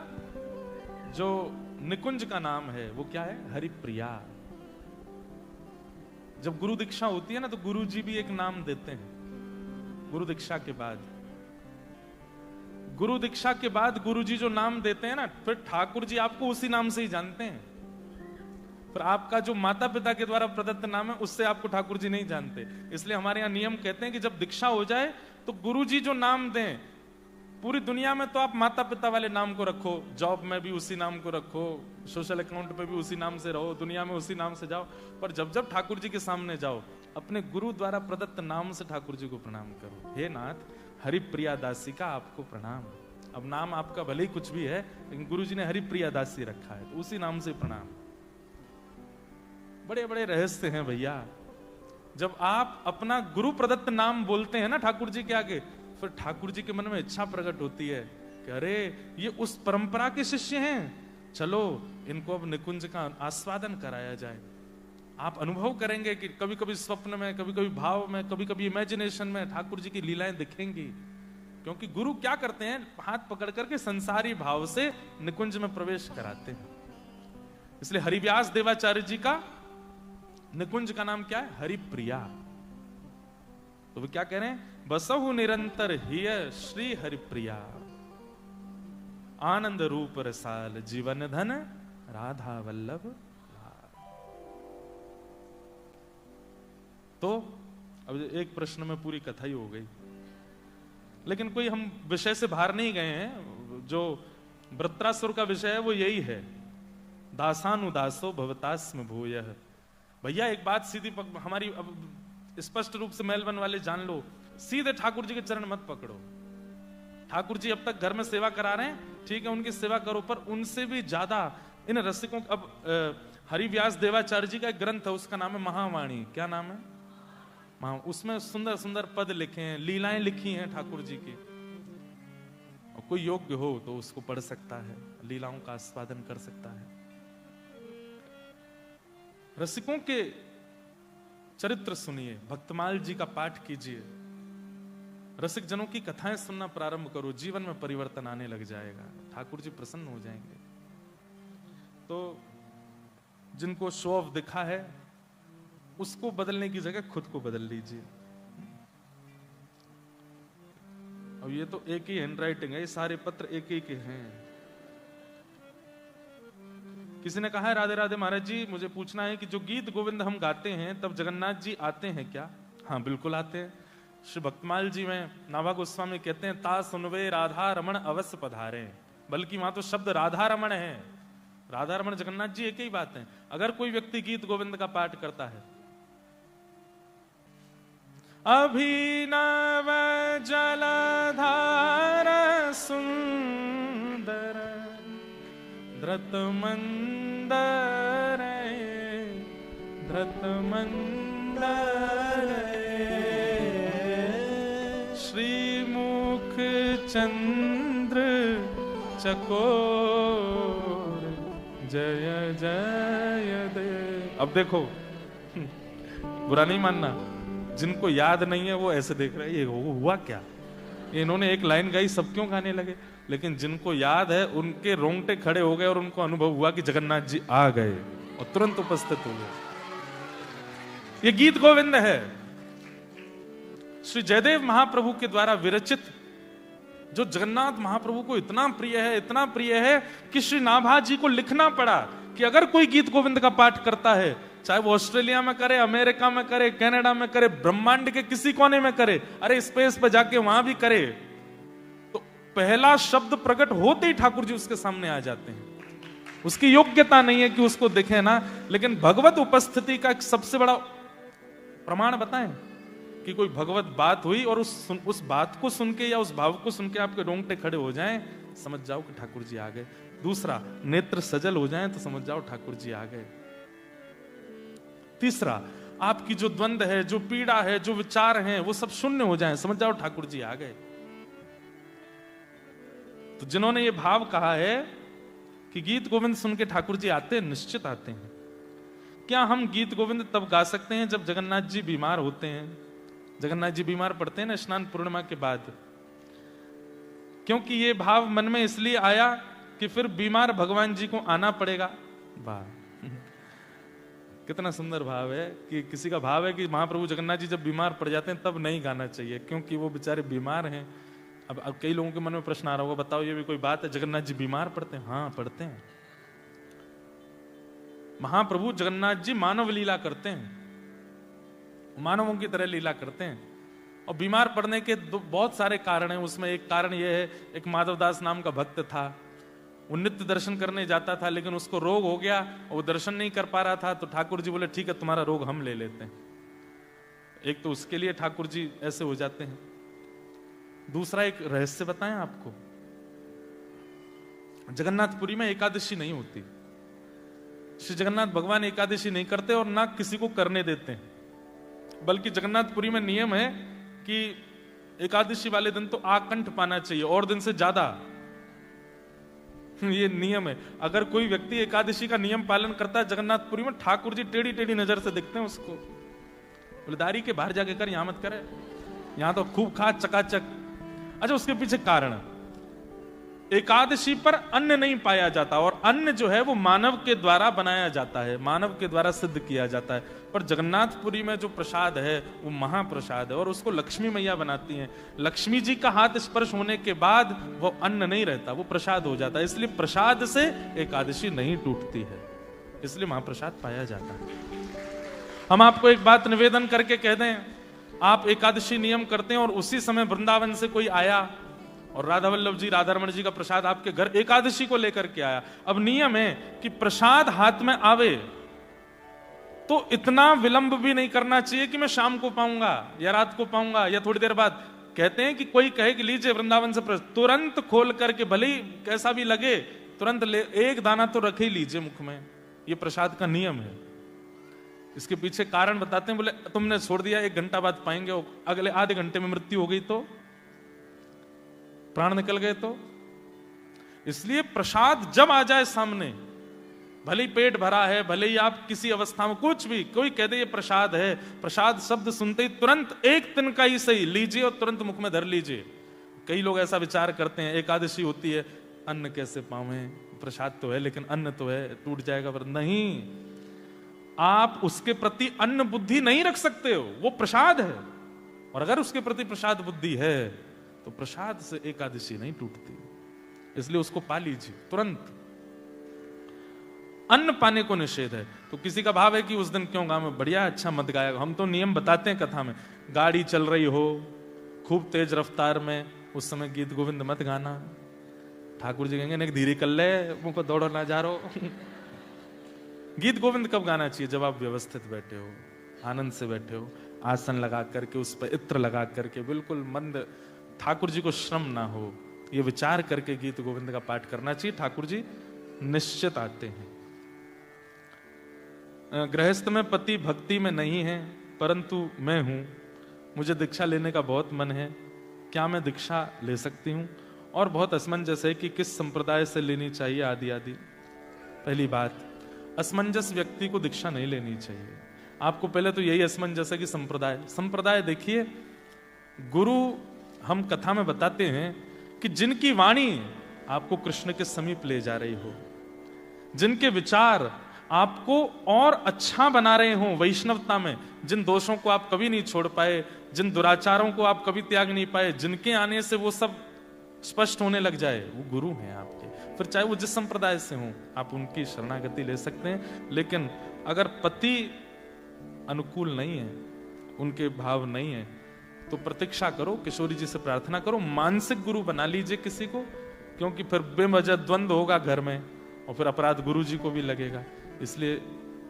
जो निकुंज का नाम है वो क्या है? हरिप्रिया। जब गुरु दीक्षा होती है ना, तो गुरु जी भी एक नाम देते हैं। गुरु दीक्षा के बाद, गुरु दीक्षा के बाद गुरु जी जो नाम देते हैं ना, फिर ठाकुर जी आपको उसी नाम से ही जानते हैं। फिर आपका जो माता पिता के द्वारा प्रदत्त नाम है उससे आपको ठाकुर जी नहीं जानते। इसलिए हमारे यहाँ नियम कहते हैं कि जब दीक्षा हो जाए तो गुरु जी जो नाम दें, पूरी दुनिया में तो आप माता पिता वाले नाम को रखो, जॉब में भी उसी नाम को रखो, सोशल अकाउंट पे भी उसी नाम से रहो, दुनिया में उसी नाम से जाओ, पर जब जब ठाकुर जी के सामने जाओ, अपने गुरु द्वारा प्रदत्त नाम से ठाकुर जी को प्रणाम करो। हे नाथ, हरिप्रिया दासी का आपको प्रणाम। अब नाम आपका भले ही कुछ भी है, लेकिन गुरु जी ने हरिप्रिया दासी रखा है, तो उसी नाम से प्रणाम। बड़े बड़े रहस्य हैं भैया। जब आप अपना गुरु प्रदत्त नाम बोलते हैं ना ठाकुर जी के आगे, फिर ठाकुर जी के मन में इच्छा प्रकट होती है कि अरे ये उस परंपरा के शिष्य हैं, चलो इनको अब निकुंज का आस्वादन कराया जाए। आप अनुभव करेंगे कि कभी कभी स्वप्न में, कभी कभी भाव में, कभी कभी इमेजिनेशन में ठाकुर जी की लीलाएं दिखेंगी। क्योंकि गुरु क्या करते हैं, हाथ पकड़ करके संसारी भाव से निकुंज में प्रवेश कराते हैं। इसलिए हरिव्यास देवाचार्य जी का निकुंज का नाम क्या है, हरिप्रिया। तो वो क्या कह रहे हैं, बसहु निरंतर हिय श्री हरिप्रिया, आनंद रूप रसाल जीवन धन राधा वल्लभ। तो अब एक प्रश्न में पूरी कथा ही हो गई, लेकिन कोई हम विषय से बाहर नहीं गए हैं। जो वृत्रासुर का विषय है वो यही है, दासानुदासो भवतास्म भूयः। भैया एक बात सीधी हमारी अब स्पष्ट रूप से मेलबर्न वाले जान लो, सीधे ठाकुर जी के चरण मत पकड़ो। ठाकुर जी अब तक घर में सेवा करा रहे हैं, ठीक है, उनकी सेवा करो, पर उनसे भी ज्यादा इन रसिकों। अब हरिव्यास देवाचार्य जी का एक ग्रंथ है, उसका नाम है महावाणी। क्या नाम है? उसमें सुंदर सुंदर पद लिखे हैं, लीलाएं लिखी हैं ठाकुर जी की। और कोई योग्य हो तो उसको पढ़ सकता है, लीलाओं का आस्वादन कर सकता है। रसिकों के चरित्र सुनिए, भक्तमाल जी का पाठ कीजिए, रसिक जनों की कथाएं सुनना प्रारंभ करो, जीवन में परिवर्तन आने लग जाएगा, ठाकुर जी प्रसन्न हो जाएंगे। तो जिनको शो ऑफ दिखा है उसको बदलने की जगह खुद को बदल लीजिए। अब ये तो एक ही हैंड राइटिंग है, ये सारे पत्र एक ही के हैं। किसी ने कहा है, राधे राधे महाराज जी, मुझे पूछना है कि जो गीत गोविंद हम गाते हैं तब जगन्नाथ जी आते हैं क्या? हाँ बिल्कुल आते हैं। श्री भक्तमाल जी में नाभा गोस्वामी कहते हैं, ता सुनवे राधा रमण अवश्य पधारे। बल्कि वहां तो शब्द राधा रमण है, राधा रमण जगन्नाथ जी एक ही बात है। अगर कोई व्यक्ति गीत गोविंद का पाठ करता है, अभिनव जलधार सुंदर धृत मंदर श्रीमुख चंद्र चकोर जय जय दे। अब देखो, बुरा नहीं मानना, जिनको याद नहीं है वो ऐसे देख रहे हैं ये हुआ क्या, इन्होंने एक लाइन गाई सब क्यों गाने लगे। लेकिन जिनको याद है उनके रोंगटे खड़े हो गए और उनको अनुभव हुआ कि जगन्नाथ जी आ गए और तुरंत उपस्थित हो गए। ये गीत गोविंद है, श्री जयदेव महाप्रभु के द्वारा विरचित, जो जगन्नाथ महाप्रभु को इतना प्रिय है, इतना प्रिय है कि श्री नाभा जी को लिखना पड़ा कि अगर कोई गीत गोविंद का पाठ करता है, चाहे वो ऑस्ट्रेलिया में करे, अमेरिका में करे, कनाडा में करे, ब्रह्मांड के किसी कोने में करे, अरे स्पेस पे जाके वहां भी करे, तो पहला शब्द प्रकट होते ही ठाकुर जी उसके सामने आ जाते हैं। उसकी योग्यता नहीं है कि उसको दिखे ना, लेकिन भगवत उपस्थिति का एक सबसे बड़ा प्रमाण बताएं कि कोई भगवत बात हुई और उस बात को सुन के या उस भाव को सुन के आपके रोंगटे खड़े हो जाएं, समझ जाओ कि ठाकुर जी आ गए। दूसरा, नेत्र सजल हो जाएं तो समझ जाओ ठाकुर जी आ गए। तीसरा, आपकी जो द्वंद्व है, जो पीड़ा है, जो विचार हैं, वो सब शून्य हो जाएं, समझ जाओ ठाकुर जी आ गए। तो जिन्होंने ये भाव कहा है कि गीत गोविंद सुन के ठाकुर जी आते हैं, निश्चित आते हैं। क्या हम गीत गोविंद तब गा सकते हैं जब जगन्नाथ जी बीमार होते हैं? जगन्नाथ जी बीमार पड़ते हैं ना स्नान पूर्णिमा के बाद, क्योंकि ये भाव मन में इसलिए आया कि फिर बीमार भगवान जी को आना पड़ेगा। वाह, कितना सुंदर भाव है कि किसी का भाव है कि महाप्रभु जगन्नाथ जी जब बीमार पड़ जाते हैं तब नहीं गाना चाहिए, क्योंकि वो बेचारे बीमार हैं। अब कई लोगों के मन में प्रश्न आ रहा होगा, बताओ ये भी कोई बात है, जगन्नाथ जी बीमार पड़ते हैं? हाँ पड़ते हैं। महाप्रभु जगन्नाथ जी मानव लीला करते हैं, मानवों की तरह लीला करते हैं, और बीमार पड़ने के बहुत सारे कारण हैं। उसमें एक कारण यह है, एक माधवदास नाम का भक्त था, वो नित्य दर्शन करने जाता था, लेकिन उसको रोग हो गया और वो दर्शन नहीं कर पा रहा था। तो ठाकुर जी बोले ठीक है तुम्हारा रोग हम ले लेते हैं। एक तो उसके लिए ठाकुर जी ऐसे हो जाते हैं। दूसरा एक रहस्य बताएं आपको, जगन्नाथपुरी में एकादशी नहीं होती। श्री जगन्नाथ भगवान एकादशी नहीं करते और ना किसी को करने देते हैं, बल्कि जगन्नाथपुरी में नियम है कि एकादशी वाले दिन तो आकंठ पाना चाहिए और दिन से ज्यादा। ये नियम है। अगर कोई व्यक्ति एकादशी का नियम पालन करता है जगन्नाथपुरी में, ठाकुर जी टेढ़ी टेढ़ी नजर से देखते हैं उसको, बोले दारी के बाहर जाके कर, यहां मत करे, यहां तो खूब खा चकाचक। अच्छा, उसके पीछे कारण, एकादशी पर अन्न नहीं पाया जाता, और अन्न जो है वो मानव के द्वारा बनाया जाता है, मानव के द्वारा सिद्ध किया जाता है। पर जगन्नाथपुरी में जो प्रसाद है वो महाप्रसाद है, और उसको लक्ष्मी मैया बनाती हैं। लक्ष्मी जी का हाथ स्पर्श होने के बाद वो अन्न नहीं रहता, वो प्रसाद हो जाता है। इसलिए प्रसाद से एकादशी नहीं टूटती है, इसलिए महाप्रसाद पाया जाता है। हम आपको एक बात निवेदन करके कह दें, आप एकादशी नियम करते हैं और उसी समय वृंदावन से कोई आया और राधा वल्लभ जी, राधा रमण जी का प्रसाद आपके घर एकादशी को लेकर के आया। अब नियम है कि प्रसाद हाथ में आवे तो इतना विलंब भी नहीं करना चाहिए कि मैं शाम को पाऊंगा या रात को पाऊंगा या थोड़ी देर बाद। कहते हैं कि कोई कहे कि लीजिए वृंदावन से प्रसाद, तुरंत खोल करके, भले ही कैसा भी लगे, तुरंत ले, एक दाना तो रख ही लीजिए मुख में। ये प्रसाद का नियम है। इसके पीछे कारण बताते हैं, बोले तुमने छोड़ दिया, 1 घंटा बाद पाएंगे, अगले आधे घंटे में मृत्यु हो गई तो, प्राण निकल गए तो। इसलिए प्रसाद जब आ जाए सामने, भले ही पेट भरा है, भले ही आप किसी अवस्था में, कुछ भी, कोई कह दे ये प्रसाद है, प्रसाद शब्द सुनते ही तुरंत एक तिनका ही सही लीजिए और तुरंत मुख में धर लीजिए। कई लोग ऐसा विचार करते हैं, एकादशी होती है, अन्न कैसे पावें, प्रसाद तो है लेकिन अन्न तो है, टूट जाएगा। पर नहीं, आप उसके प्रति अन्न बुद्धि नहीं रख सकते हो, वो प्रसाद है। और अगर उसके प्रति प्रसाद बुद्धि है तो प्रसाद से एकादशी नहीं टूटती, इसलिए उसको पा लीजिए तुरंत। अन्न पाने को निषेध है। तो किसी का भाव है कि उस दिन क्यों गाँव में बढ़िया अच्छा मत गाएगा, हम तो नियम बताते हैं कथा में, गाड़ी चल रही हो खूब तेज रफ्तार में, उस समय गीत गोविंद मत गाना। ठाकुर जी कहेंगे नहीं धीरे कर ले, मुझको दौड़ो ना जा रो। गीत गोविंद कब गाना चाहिए? जब आप व्यवस्थित बैठे हो, आनंद से बैठे हो, आसन लगा करके, उस पर इत्र लगा करके, बिल्कुल मंद, ठाकुर जी को श्रम ना हो, ये विचार करके गीत गोविंद का पाठ करना चाहिए। ठाकुर जी निश्चित आते हैं। गृहस्थ में पति भक्ति में नहीं है, परंतु मैं हूं, मुझे दीक्षा लेने का बहुत मन है, क्या मैं दीक्षा ले सकती हूं? और बहुत असमंजस है कि किस संप्रदाय से लेनी चाहिए, आदि आदि। पहली बात, असमंजस व्यक्ति को दीक्षा नहीं लेनी चाहिए। आपको पहले तो यही असमंजस है कि संप्रदाय देखिए, गुरु हम कथा में बताते हैं कि जिनकी वाणी आपको कृष्ण के समीप ले जा रही हो, जिनके विचार आपको और अच्छा बना रहे हो वैष्णवता में, जिन दोषों को आप कभी नहीं छोड़ पाए, जिन दुराचारों को आप कभी त्याग नहीं पाए, जिनके आने से वो सब स्पष्ट होने लग जाए, वो गुरु हैं आपके। फिर चाहे वो जिस संप्रदाय से हो, आप उनकी शरणागति ले सकते हैं। लेकिन अगर पति अनुकूल नहीं है, उनके भाव नहीं है, तो प्रतीक्षा करो, किशोरी जी से प्रार्थना करो, मानसिक गुरु बना लीजिए किसी को, क्योंकि फिर बेवजह द्वंद्व होगा घर में और फिर अपराध गुरु जी को भी लगेगा। इसलिए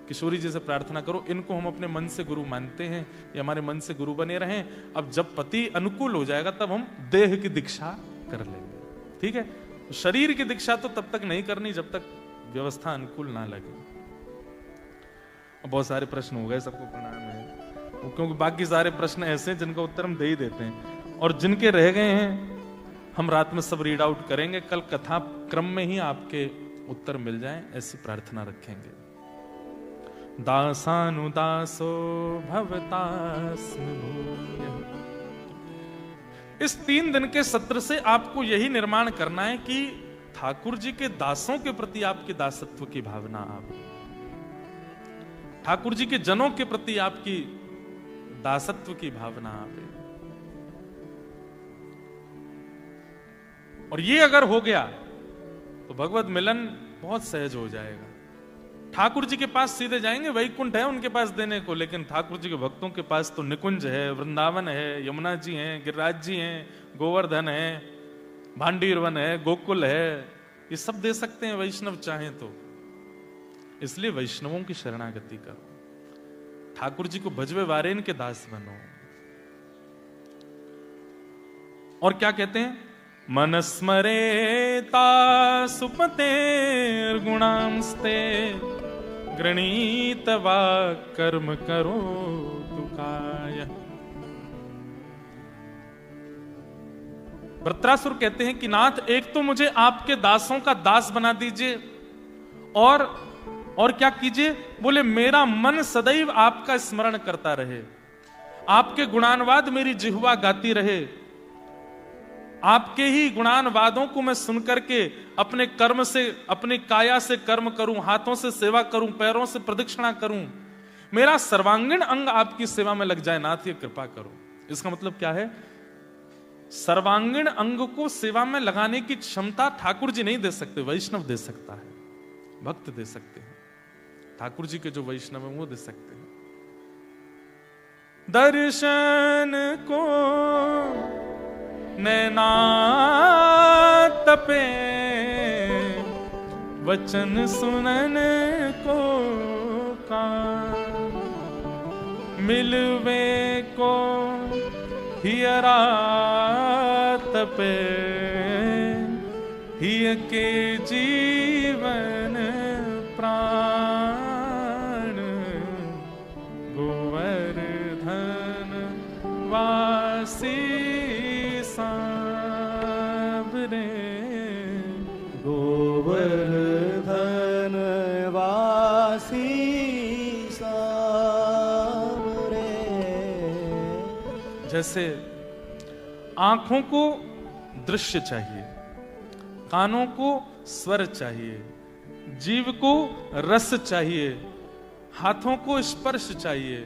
किशोरी जी से प्रार्थना करो, इनको हम अपने मन से गुरु मानते हैं, ये हमारे मन से गुरु बने रहें। अब जब पति अनुकूल हो जाएगा तब हम देह की दीक्षा कर लेंगे, ठीक है? शरीर की दीक्षा तो तब तक नहीं करनी जब तक व्यवस्था अनुकूल ना लगे। बहुत सारे प्रश्न हो गए, सबको प्रणाम है, क्योंकि बाकी सारे प्रश्न ऐसे हैं जिनका उत्तर हम दे ही देते हैं, और जिनके रह गए हैं हम रात में सब रीड आउट करेंगे। कल कथा क्रम में ही आपके उत्तर मिल जाएं, ऐसी प्रार्थना रखेंगे। दासानुदासो भवतास्मि भूयः। इस 3 दिन के सत्र से आपको यही निर्माण करना है कि ठाकुर जी के दासों के प्रति आपकी दासत्व की भावना आवे, ठाकुर जी के जनों के प्रति आपकी दासत्व की भावना आवे। और ये अगर हो गया तो भगवत मिलन बहुत सहज हो जाएगा। ठाकुर जी के पास सीधे जाएंगे, वैकुंठ है उनके पास देने को, लेकिन ठाकुर जी के भक्तों के पास तो निकुंज है, वृंदावन है, यमुना जी हैं, गिरिराज जी हैं, गोवर्धन है, भांडीरवन है, गोकुल है, ये सब दे सकते हैं वैष्णव चाहें तो। इसलिए वैष्णवों की शरणागति करो, ठाकुर जी को भजवे वारेन के दास बनो। और क्या कहते हैं? मनस्मरेता सुपतेर गुणांस्ते गृणीत वा कर्म करो तुकाय। वृत्रासुर कहते हैं कि नाथ, एक तो मुझे आपके दासों का दास बना दीजिए, और क्या कीजिए? बोले मेरा मन सदैव आपका स्मरण करता रहे, आपके गुणानुवाद मेरी जिह्वा गाती रहे, आपके ही गुणानुवादों को मैं सुनकर के अपने कर्म से, अपनी काया से कर्म करूं, हाथों से सेवा करूं, पैरों से प्रदक्षिणा करूं, मेरा सर्वांगीण अंग आपकी सेवा में लग जाए नाथ, ये कृपा करो। इसका मतलब क्या है? सर्वांगीण अंग को सेवा में लगाने की क्षमता ठाकुर जी नहीं दे सकते, वैष्णव दे सकता है, भक्त दे सकते हैं। ठाकुर जी के जो वैष्णव है वो दे सकते हैं। दर्शन को नैना तपे, वचन सुनन को कान, मिलवे को हियरा तपे, हिय के जीवन प्राण, गोवर्धन वासी सांवरे, गोवर्धन वासी सांवरे। जैसे आंखों को दृश्य चाहिए, कानों को स्वर चाहिए, जीव को रस चाहिए, हाथों को स्पर्श चाहिए,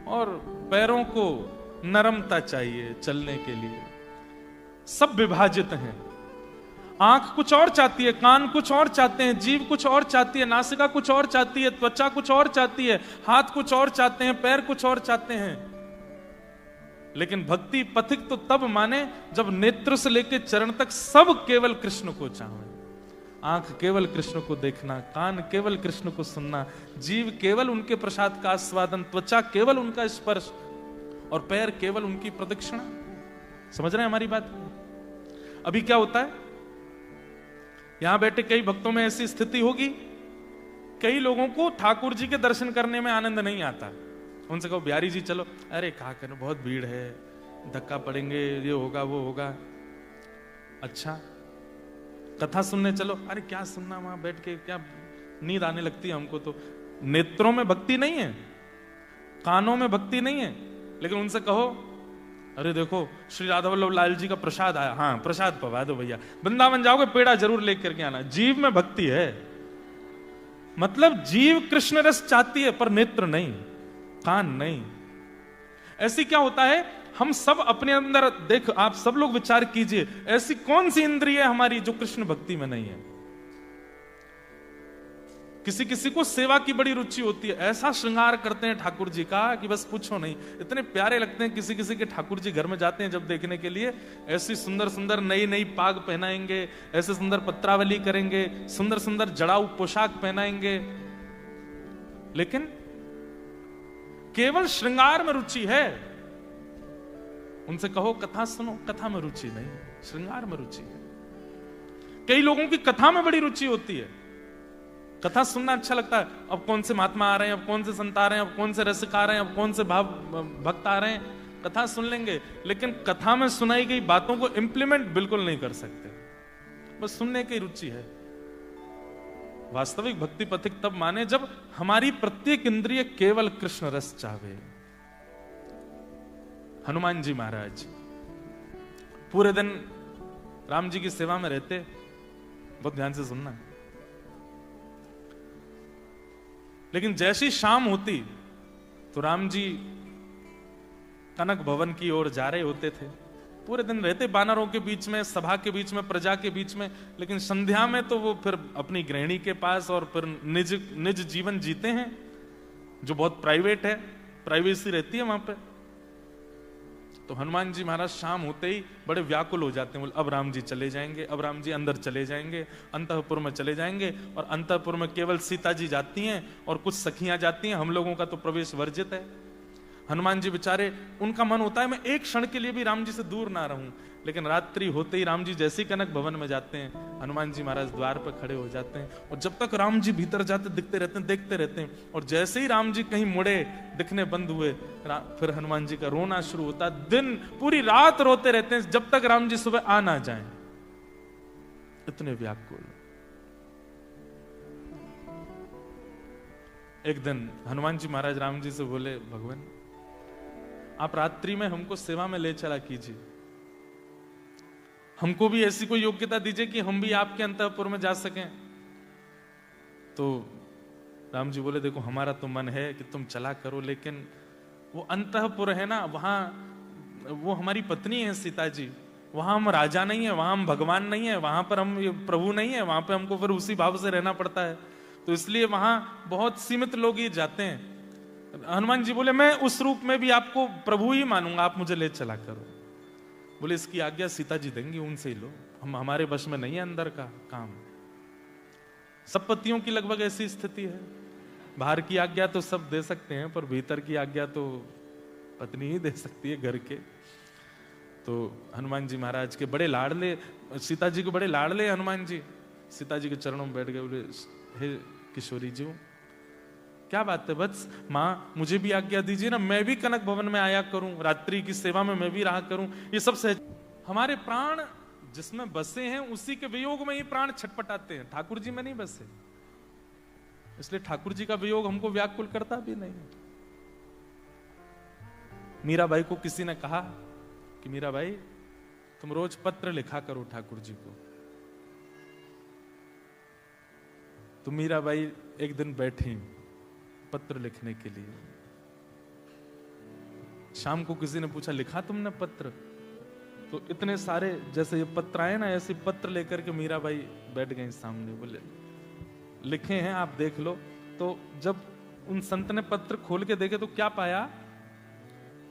और पैरों को नरमता चाहिए चलने के लिए। सब विभाजित हैं। आंख कुछ और चाहती है, कान कुछ और चाहते हैं, जीव कुछ और चाहती है, नासिका कुछ और चाहती है, त्वचा कुछ और चाहती है, हाथ कुछ और चाहते हैं, पैर कुछ और चाहते हैं। लेकिन भक्ति पथिक तो तब माने जब नेत्र से लेकर चरण तक सब केवल कृष्ण को चाहे। आंख केवल कृष्ण को देखना, कान केवल कृष्ण को सुनना, जीव केवल उनके प्रसाद का आस्वादन, त्वचा केवल उनका स्पर्श, और पैर केवल उनकी प्रदक्षिणा। समझ रहे हैं हमारी बात? अभी क्या होता है, यहां बैठे कई भक्तों में ऐसी स्थिति होगी, कई लोगों को ठाकुर जी के दर्शन करने में आनंद नहीं आता। उनसे कहो बिहारी जी चलो, अरे कहा करो, बहुत भीड़ है, धक्का पड़ेंगे, ये होगा वो होगा। अच्छा कथा सुनने चलो, अरे क्या सुनना वहां बैठ के, क्या नींद आने लगती है हमको। तो नेत्रों में भक्ति नहीं है, कानों में भक्ति नहीं है, लेकिन उनसे कहो अरे देखो श्री राधा वल्लभ लाल जी का प्रसाद आया, हाँ प्रसाद पवा दो भैया, वृंदावन जाओगे पेड़ा जरूर लेकर के आना। जीव में भक्ति है, मतलब जीव कृष्ण रस चाहती है पर नेत्र नहीं, कान नहीं। ऐसी क्या होता है, हम सब अपने अंदर देख, आप सब लोग विचार कीजिए, ऐसी कौन सी इंद्रिय है हमारी जो कृष्ण भक्ति में नहीं है। किसी किसी को सेवा की बड़ी रुचि होती है, ऐसा श्रृंगार करते हैं ठाकुर जी का कि बस पूछो नहीं, इतने प्यारे लगते हैं। किसी किसी के ठाकुर जी घर में जाते हैं जब देखने के लिए, ऐसी सुंदर सुंदर नई नई पाग पहनाएंगे, ऐसे सुंदर पत्रावली करेंगे, सुंदर सुंदर जड़ाऊ पोशाक पहनाएंगे, लेकिन केवल श्रृंगार में रुचि है। उनसे कहो कथा सुनो, कथा में रुचि नहीं, श्रृंगार में रुचि है। कई लोगों की कथा में बड़ी रुचि होती है, कथा सुनना अच्छा लगता है। अब कौन से महात्मा आ रहे हैं, अब कौन से संत आ रहे हैं, अब कौन से रसिक आ रहे हैं, अब कौन से भाव भक्त आ रहे हैं, कथा सुन लेंगे, लेकिन कथा में सुनाई गई बातों को इंप्लीमेंट बिल्कुल नहीं कर सकते, बस सुनने की रुचि है। वास्तविक भक्ति पथिक तब माने जब हमारी प्रत्येक इंद्रिय केवल कृष्ण रस चाहे। हनुमान जी महाराज पूरे दिन राम जी की सेवा में रहते, बहुत ध्यान से सुनना, लेकिन जैसी शाम होती तो राम जी कनक भवन की ओर जा रहे होते थे। पूरे दिन रहते बानरों के बीच में, सभा के बीच में, प्रजा के बीच में, लेकिन संध्या में तो वो फिर अपनी गृहिणी के पास और फिर निज जीवन जीते हैं जो बहुत प्राइवेट है, प्राइवेसी रहती है वहां पे। तो हनुमान जी महाराज शाम होते ही बड़े व्याकुल हो जाते हैं, बोले अब राम जी चले जाएंगे, अब राम जी अंदर चले जाएंगे, अंतःपुर में चले जाएंगे, और अंतःपुर में केवल सीता जी जाती हैं और कुछ सखियां जाती हैं, हम लोगों का तो प्रवेश वर्जित है। हनुमान जी बेचारे, उनका मन होता है मैं एक क्षण के लिए भी राम जी से दूर ना रहूं, लेकिन रात्रि होते ही राम जी जैसे ही कनक भवन में जाते हैं, हनुमान जी महाराज द्वार पर खड़े हो जाते हैं, और जब तक राम जी भीतर जाते दिखते रहते हैं, देखते रहते हैं, और जैसे ही राम जी कहीं मुड़े, दिखने बंद हुए, फिर हनुमान जी का रोना शुरू होता है। दिन पूरी रात रोते रहते हैं जब तक राम जी सुबह आ ना जाएं, इतने व्याकुल। एक दिन हनुमान जी महाराज राम जी से बोले, भगवान आप रात्रि में हमको सेवा में ले चला कीजिए, हमको भी ऐसी कोई योग्यता दीजिए कि हम भी आपके अंतःपुर में जा सकें। तो राम जी बोले, देखो हमारा तो मन है कि तुम चला करो, लेकिन वो अंतःपुर है ना, वहां वो हमारी पत्नी है सीता जी, वहां हम राजा नहीं है, वहां हम भगवान नहीं है, वहां पर हम प्रभु नहीं है, वहां पे हमको फिर उसी भाव से रहना पड़ता है, तो इसलिए वहां बहुत सीमित लोग ही जाते हैं। हनुमान जी बोले, मैं उस रूप में भी आपको प्रभु ही मानूंगा, आप मुझे ले चला करो। बोले, इसकी आज्ञा सीता जी देंगी, उनसे ही लो, हम हमारे वश में नहीं है अंदर का काम। सब पतियों की लगभग ऐसी स्थिति है, बाहर की आज्ञा तो सब दे सकते हैं, पर भीतर की आज्ञा तो पत्नी ही दे सकती है घर के। तो हनुमान जी महाराज के बड़े लाडले, सीता जी के बड़े लाडले हनुमान जी, सीता जी के चरणों में बैठ गए। बोले, हे किशोरी जी, क्या बात है वत्स, माँ मुझे भी आज्ञा दीजिए ना, मैं भी कनक भवन में आया करूं, रात्रि की सेवा में मैं भी रहा करूं। ये सब सहज, हमारे प्राण जिसमें बसे हैं उसी के वियोग में ही प्राण छटपटाते हैं, ठाकुर जी में नहीं बसे, इसलिए ठाकुर जी का वियोग हमको व्याकुल करता भी नहीं। मीराबाई को किसी ने कहा कि मीराबाई तुम रोज पत्र लिखा करो ठाकुर जी को। तो मीराबाई एक दिन बैठी पत्र लिखने के लिए, शाम को किसी ने पूछा, लिखा तुमने पत्र? तो इतने सारे जैसे ये पत्र आए ना, ऐसे पत्र लेकर के मीराबाई बैठ गई सामने। बोले, लिखे हैं आप देख लो। तो जब उन संत ने पत्र खोल के देखे तो क्या पाया,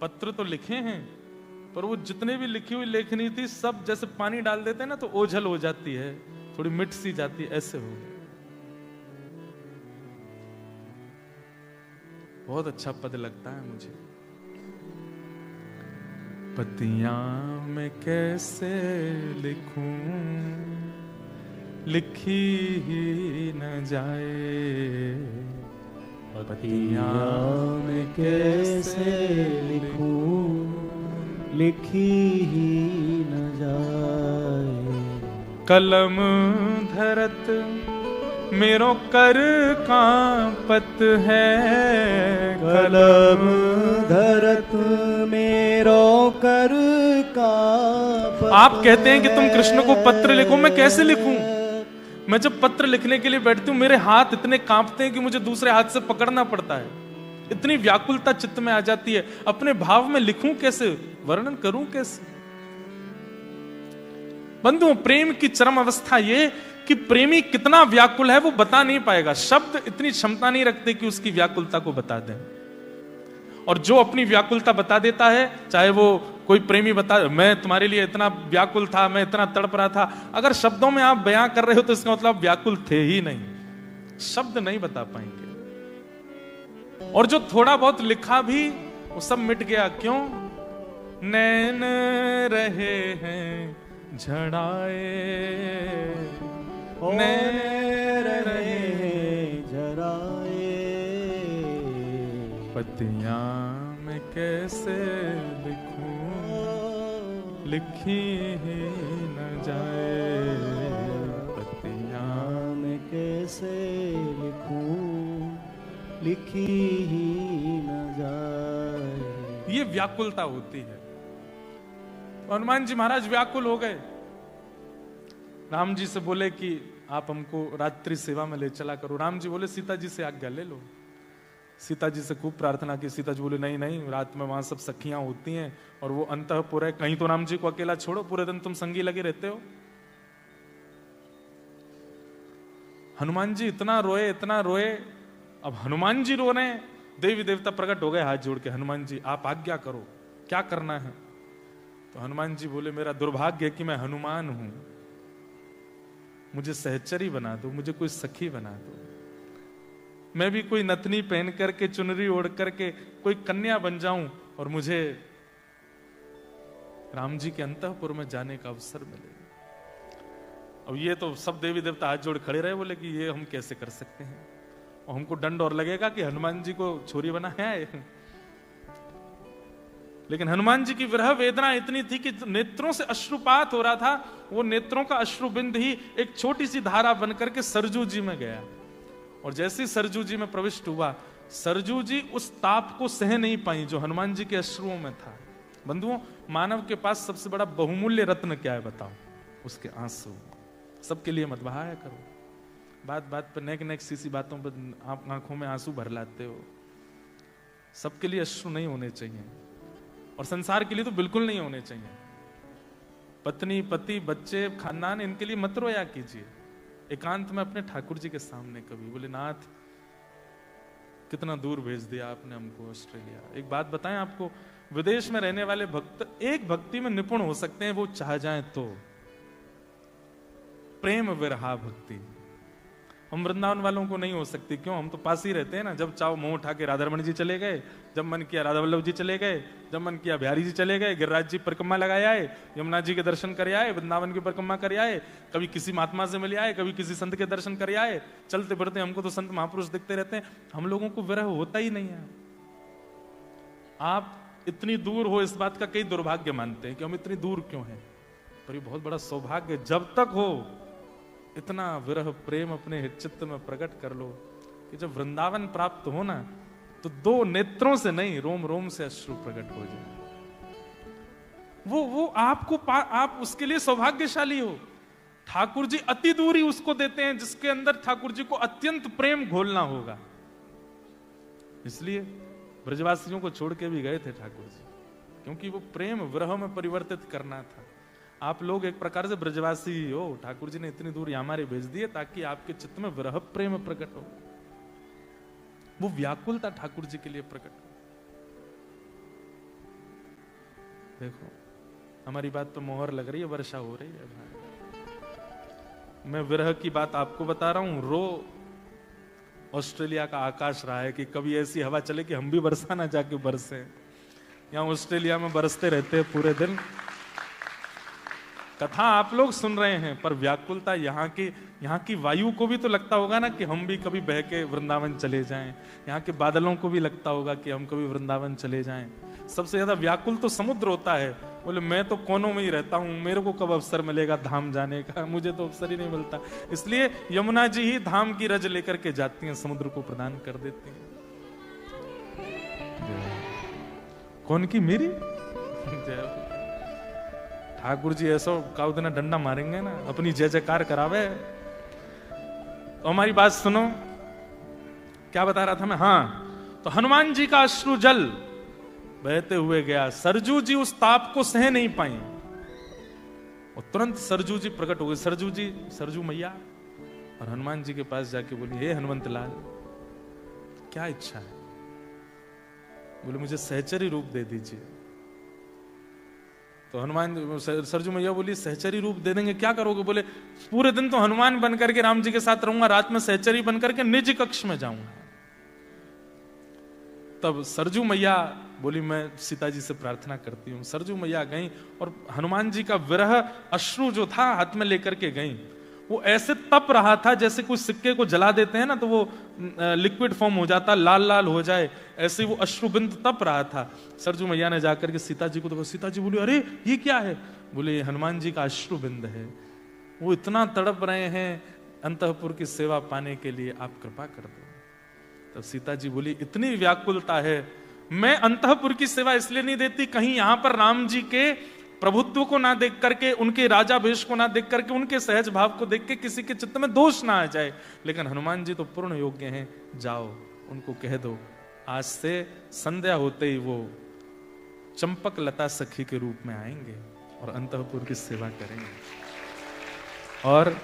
पत्र तो लिखे हैं, पर वो जितने भी लिखी हुई लेखनी थी सब जैसे पानी डाल देते हैं ना तो ओझल हो जाती है, थोड़ी मिट सी जाती है, ऐसे हो गए। बहुत अच्छा पद लगता है मुझे, पतियां मैं कैसे लिखूं, लिखी ही न जाए, पतियां मैं कैसे लिखूं, लिखी ही न जाए। कलम धरत मेरो कर कांपत है, कलम धरत मेरो कर कांपत। आप कहते हैं कि तुम कृष्ण को पत्र लिखो, मैं कैसे लिखूं? मैं जब पत्र लिखने के लिए बैठती हूँ मेरे हाथ इतने कांपते हैं कि मुझे दूसरे हाथ से पकड़ना पड़ता है, इतनी व्याकुलता चित्त में आ जाती है। अपने भाव में लिखूं कैसे, वर्णन करूं कैसे? बंधुओं, प्रेम की चरम अवस्था ये कि प्रेमी कितना व्याकुल है वो बता नहीं पाएगा, शब्द इतनी क्षमता नहीं रखते कि उसकी व्याकुलता को बता दें। और जो अपनी व्याकुलता बता देता है, चाहे वो कोई प्रेमी बता, मैं तुम्हारे लिए इतना व्याकुल था, मैं इतना तड़प रहा था, अगर शब्दों में आप बयां कर रहे हो तो इसका मतलब व्याकुल थे ही नहीं, शब्द नहीं बता पाएंगे। और जो थोड़ा बहुत लिखा भी वो सब मिट गया। क्यों? नैन रहे हैं झड़ाए, नैन रहे झराए, पतियां मैं कैसे लिखूं, लिखी ही न जाए, पतियां मैं कैसे लिखूं, लिखी ही न जाए। ये व्याकुलता होती है। हनुमान जी महाराज व्याकुल हो गए, राम जी से बोले कि आप हमको रात्रि सेवा में ले चला करो। राम जी बोले, सीता जी से आज्ञा ले लो। सीता जी से खूब प्रार्थना की, सीता जी बोले, नहीं नहीं, रात में वहां सब सखियां होती हैं और वो अंतःपुर है, कहीं तो राम जी को अकेला छोड़ो, पूरे दिन तुम संगी लगे रहते हो। हनुमान जी इतना रोए, इतना रोए। अब हनुमान जी रो रहे हैं, देवी देवता प्रकट हो गए हाथ जोड़ के, हनुमान जी आप आज्ञा करो, क्या करना है? तो हनुमान जी बोले, मेरा दुर्भाग्य है कि मैं हनुमान हूं, मुझे सहचरी बना दो, मुझे कोई सखी बना दो। मैं भी कोई नथनी पहन करके, चुनरी ओढ़ करके कोई कन्या बन जाऊं और मुझे राम जी के अंतःपुर में जाने का अवसर मिले। अब ये तो सब देवी देवता हाथ जोड़ खड़े रहे, बोले कि ये हम कैसे कर सकते हैं, और हमको दंड और लगेगा कि हनुमान जी को छोरी बना है। लेकिन हनुमान जी की विरह वेदना इतनी थी कि नेत्रों से अश्रुपात हो रहा था। वो नेत्रों का अश्रुबिंद ही एक छोटी सी धारा बनकर के सरजू जी में गया, और जैसे ही सरजू जी में प्रविष्ट हुआ, सरजू जी उस ताप को सह नहीं पाई जो हनुमान जी के अश्रुओं में था। बंधुओं, मानव के पास सबसे बड़ा बहुमूल्य रत्न क्या है बताओ? उसके आंसू। सबके लिए मत बहाया करो, बात बात पर नेक नेक सी बातों पर आप आंखों में आंसू भर लाते हो। सबके लिए अश्रु नहीं होने चाहिए, और संसार के लिए तो बिल्कुल नहीं होने चाहिए। पत्नी, पति, बच्चे, खानदान, इनके लिए मत रोया कीजिए। एकांत में अपने ठाकुर जी के सामने कभी बोले, नाथ कितना दूर भेज दिया आपने हमको ऑस्ट्रेलिया। एक बात बताएं आपको, विदेश में रहने वाले भक्त एक भक्ति में निपुण हो सकते हैं, वो चाह जाएं तो, प्रेम विरहा भक्ति। हम वृंदावन वालों को नहीं हो सकती। क्यों? हम तो पास ही रहते हैं ना। जब चाहो मुंह उठा के राधारमण जी चले गए, जब मन किया राधा वल्लभ जी चले गए, जब मन किया बिहारी जी चले गए, गिरिराज जी परिक्रमा लगाए आए, यमुना जी के दर्शन कर आए, वृंदावन की परिक्रमा कर आए, कभी किसी महात्मा से मिले आए, कभी किसी संत के दर्शन कर आए। चलते बढ़ते हमको तो संत महापुरुष दिखते रहते हैं, हम लोगों को विरह होता ही नहीं है। आप इतनी दूर हो इस बात का कई दुर्भाग्य मानते हैं कि हम इतनी दूर क्यों हैं, पर ये बहुत बड़ा सौभाग्य। जब तक हो इतना विरह प्रेम अपने चित्त में प्रकट कर लो कि जब वृंदावन प्राप्त हो ना, तो दो नेत्रों से नहीं, रोम रोम से अश्रु प्रकट हो जाए। वो आपको आप उसके लिए सौभाग्यशाली हो। ठाकुर जी अति दूरी उसको देते हैं जिसके अंदर ठाकुर जी को अत्यंत प्रेम घोलना होगा। इसलिए ब्रजवासियों को छोड़ के भी गए थे ठाकुर जी, क्योंकि वो प्रेम विरह में परिवर्तित करना था। आप लोग एक प्रकार से ब्रजवासी ही हो। ठाकुर जी ने इतनी दूर हमारे भेज दिए ताकि आपके चित्त में विरह प्रेम प्रकट हो, वो व्याकुलता ठाकुर जी के लिए प्रकट हो। देखो हमारी बात पे मोहर लग रही है, वर्षा हो रही है भाई। मैं विरह की बात आपको बता रहा हूं। रो ऑस्ट्रेलिया का आकाश रहा है कि कभी ऐसी हवा चले कि हम भी बरसा ना जाके बरसे। यहां ऑस्ट्रेलिया में बरसते रहते हैं पूरे दिन। कथा आप लोग सुन रहे हैं, पर व्याकुलता यहाँ की वायु को भी तो लगता होगा ना कि हम भी कभी बह के वृंदावन चले जाएं। यहाँ के बादलों को भी लगता होगा कि हम कभी वृंदावन चले जाएं। सबसे ज्यादा व्याकुल तो समुद्र होता है। बोले मैं तो कोनों में ही रहता हूं, मेरे को कब अवसर मिलेगा धाम जाने का? मुझे तो अवसर ही नहीं मिलता। इसलिए यमुना जी ही धाम की रज लेकर के जाती हैं, समुद्र को प्रदान कर देती हैं। कौन की? मेरी ठाकुर जी ऐसा काउ दिन डंडा मारेंगे ना, अपनी जय जयकार करावे। तो हमारी बात सुनो, क्या बता रहा था मैं? हाँ, तो हनुमान जी का अश्रु जल बहते हुए गया। सरजू जी उस ताप को सह नहीं पाई और तुरंत सरजू जी प्रकट हो गए। सरजू मैया और हनुमान जी के पास जाके बोली, हे हनुमंत लाल, क्या इच्छा है? बोले मुझे सहचरी रूप दे दीजिए। तो हनुमान सरजू मैया बोली, सहचरी रूप दे देंगे, क्या करोगे? बोले पूरे दिन तो हनुमान बन करके राम जी के साथ रहूंगा, रात में सहचरी बन करके निज कक्ष में जाऊंगा। तब सरजू मैया बोली, मैं सीता जी से प्रार्थना करती हूँ। सरजू मैया गई और हनुमान जी का विरह अश्रु जो था हाथ में लेकर के गई। वो ऐसे तप रहा था जैसे कुछ सिक्के को जला देते हैं ना तो वो लिक्विड फॉर्म हो जाता, लाल लाल हो जाए, ऐसे वो अश्रुबिंद तप रहा था। सरजू मैया ने जाकर के सीता जी को देखा। सीता जी बोली, अरे ये क्या है? बोले ये हनुमान जी का अश्रुबिंद है, वो इतना तड़प रहे हैं अंतःपुर की सेवा पाने के लिए, आप कृपा कर दो। तब सीता जी बोली, इतनी व्याकुलता है, मैं अंतःपुर की सेवा इसलिए नहीं देती कहीं यहां पर राम जी के प्रभुत्व को ना देख करके, उनके राजा वेश को ना देख करके, उनके सहज भाव को देख के किसी के चित्त में दोष ना आ जाए। लेकिन हनुमान जी तो पूर्ण योग्य हैं, जाओ उनको कह दो आज से संध्या होते ही वो चंपक लता सखी के रूप में आएंगे और अंतःपुर की सेवा करेंगे। और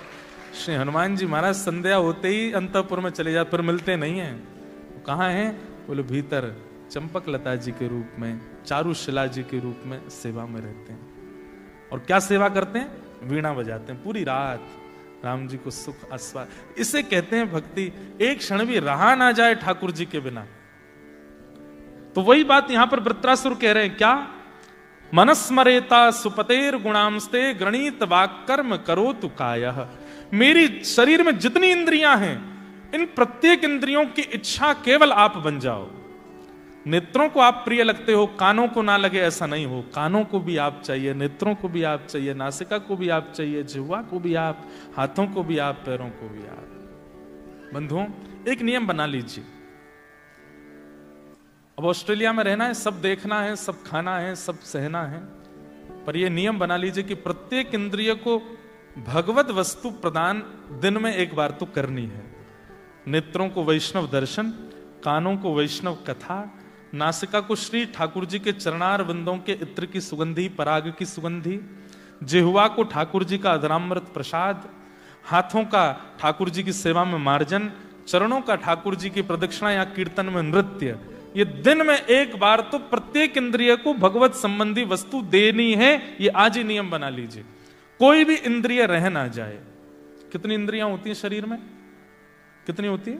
श्री हनुमान जी महाराज संध्या होते ही अंतःपुर में चले जाते, फिर मिलते नहीं हैं। कहाँ हैं? बोले भीतर चंपक लता जी के रूप में, चारुशिला जी के रूप में सेवा में रहते हैं। और क्या सेवा करते हैं? वीणा बजाते हैं पूरी रात। राम जी को सुख आस्वाद, इसे कहते हैं भक्ति। एक क्षण भी रहा ना जाए ठाकुर जी के बिना। तो वही बात यहां पर वृत्रासुर कह रहे हैं, क्या? मनस्मरेता सुपतेर गुणांस्ते गणित वाक् कर्म करो तु कायः। मेरी शरीर में जितनी इंद्रियां हैं, इन प्रत्येक इंद्रियों की इच्छा केवल आप बन जाओ। नेत्रों को आप प्रिय लगते हो, कानों को ना लगे ऐसा नहीं हो। कानों को भी आप चाहिए, नेत्रों को भी आप चाहिए, नासिका को भी आप चाहिए, जिह्वा को भी आप, हाथों को भी आप, पैरों को भी आप। बंधुओं, एक नियम बना लीजिए। अब ऑस्ट्रेलिया में रहना है, सब देखना है, सब खाना है, सब सहना है, पर यह नियम बना लीजिए कि प्रत्येक इंद्रिय को भगवत वस्तु प्रदान दिन में एक बार तो करनी है। नेत्रों को वैष्णव दर्शन, कानों को वैष्णव कथा, नासिका को श्री ठाकुर जी के चरणार विंदों के इत्र की सुगंधी, पराग की सुगंधी, जिह्वा को ठाकुर जी का अधरामृत प्रसाद, हाथों का ठाकुर जी की सेवा में मार्जन, चरणों का ठाकुर जी की प्रदक्षिणा या कीर्तन में नृत्य। ये दिन में एक बार तो प्रत्येक इंद्रिय को भगवत संबंधी वस्तु देनी है। ये आज ही नियम बना लीजिए, कोई भी इंद्रिय रह ना जाए। कितनी इंद्रियां होती हैं शरीर में? कितनी होती है?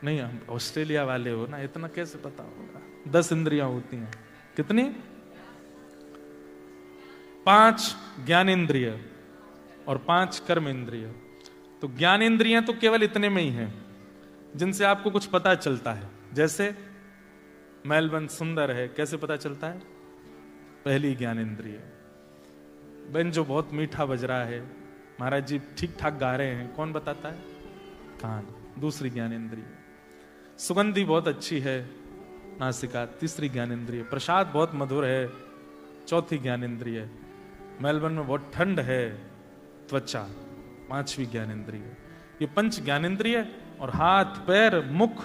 नहीं, हम ऑस्ट्रेलिया वाले हो ना, इतना कैसे पता होगा? 10 इंद्रियां होती हैं। कितनी? 5 ज्ञानेंद्रिय और 5 कर्म इंद्रिय। तो ज्ञानेंद्रियां तो केवल इतने में ही हैं जिनसे आपको कुछ पता चलता है। जैसे मेलबर्न सुंदर है, कैसे पता चलता है? पहली ज्ञानेंद्रिय। बेंजो बहुत मीठा बज रहा है, महाराज जी ठीक ठाक गा रहे हैं, कौन बताता है? कान, दूसरी ज्ञानेंद्रिय। सुगंधी बहुत अच्छी है, नासिका, तीसरी ज्ञानेंद्रिय। प्रसाद बहुत मधुर है, चौथी ज्ञानेंद्रिय। मेलबर्न में बहुत ठंड है, त्वचा, 5वीं ज्ञानेंद्रिय। ये 5 ज्ञानेंद्रिय और हाथ, पैर, मुख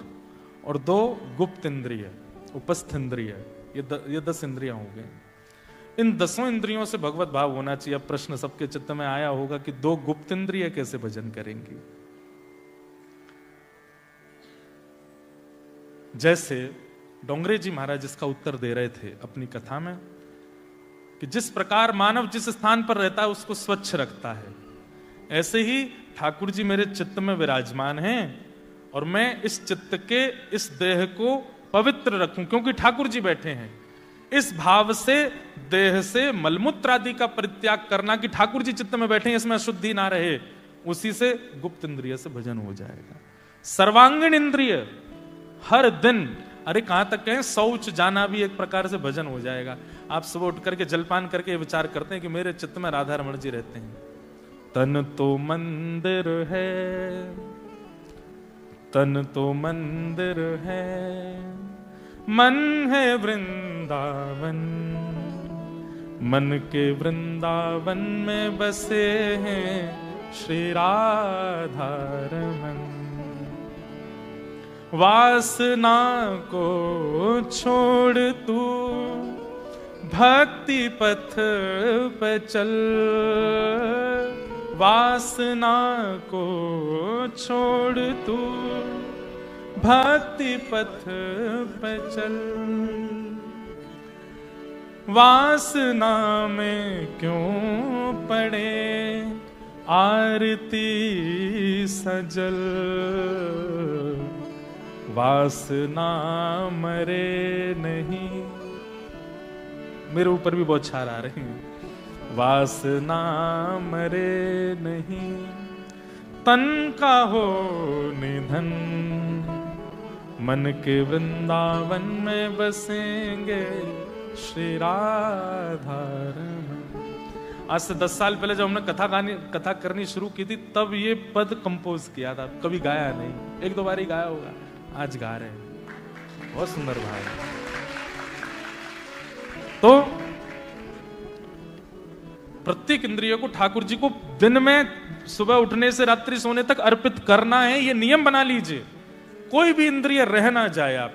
और 2 गुप्त इंद्रिय, उपस्थ इंद्रिय, ये 10 इंद्रियां हो गए। इन 10 इंद्रियों से भगवत भाव होना चाहिए। अब प्रश्न सबके चित्त में आया होगा कि 2 गुप्त इंद्रिय कैसे भजन करेंगी? जैसे डोंगरे जी महाराज इसका उत्तर दे रहे थे अपनी कथा में कि जिस प्रकार मानव जिस स्थान पर रहता है उसको स्वच्छ रखता है, ऐसे ही ठाकुर जी मेरे चित्त में विराजमान हैं और मैं इस चित्त के इस देह को पवित्र रखूं क्योंकि ठाकुर जी बैठे हैं। इस भाव से देह से मलमूत्र आदि का परित्याग करना कि ठाकुर जी चित्त में बैठे हैं, इसमें अशुद्धि ना रहे, उसी से गुप्त इंद्रिय से भजन हो जाएगा। सर्वांगीण इंद्रिय हर दिन, अरे कहां तक कहें, शौच जाना भी एक प्रकार से भजन हो जाएगा। आप सुबह उठ करके जलपान करके विचार करते हैं कि मेरे चित्त में राधा रमण जी रहते हैं। तन तो मंदिर है, तन तो मंदिर है, मन है वृंदावन, मन के वृंदावन में बसे हैं श्री राधा रमन। वासना को छोड़ तू भक्ति पथ पे चल, वासना को छोड़ तू भक्ति पथ पे चल। वासना में क्यों पड़े आरती सजल, वासना मरे नहीं। मेरे ऊपर भी बहुत छार आ रहे हैं। वासना मरे नहीं, तन का हो निधन, मन के वृंदावन में बसेंगे श्री राधा रमन। आज से 10 साल पहले जब हमने कथा करनी शुरू की थी तब ये पद कंपोज किया था, कभी गाया नहीं, 1-2 बार ही गाया होगा, आज गा रहे हैं। बहुत सुंदर भाव। तो प्रत्येक इंद्रियों को ठाकुर जी को दिन में सुबह उठने से रात्रि सोने तक अर्पित करना है, ये नियम बना लीजिए। कोई भी इंद्रिय रह ना जाए आप।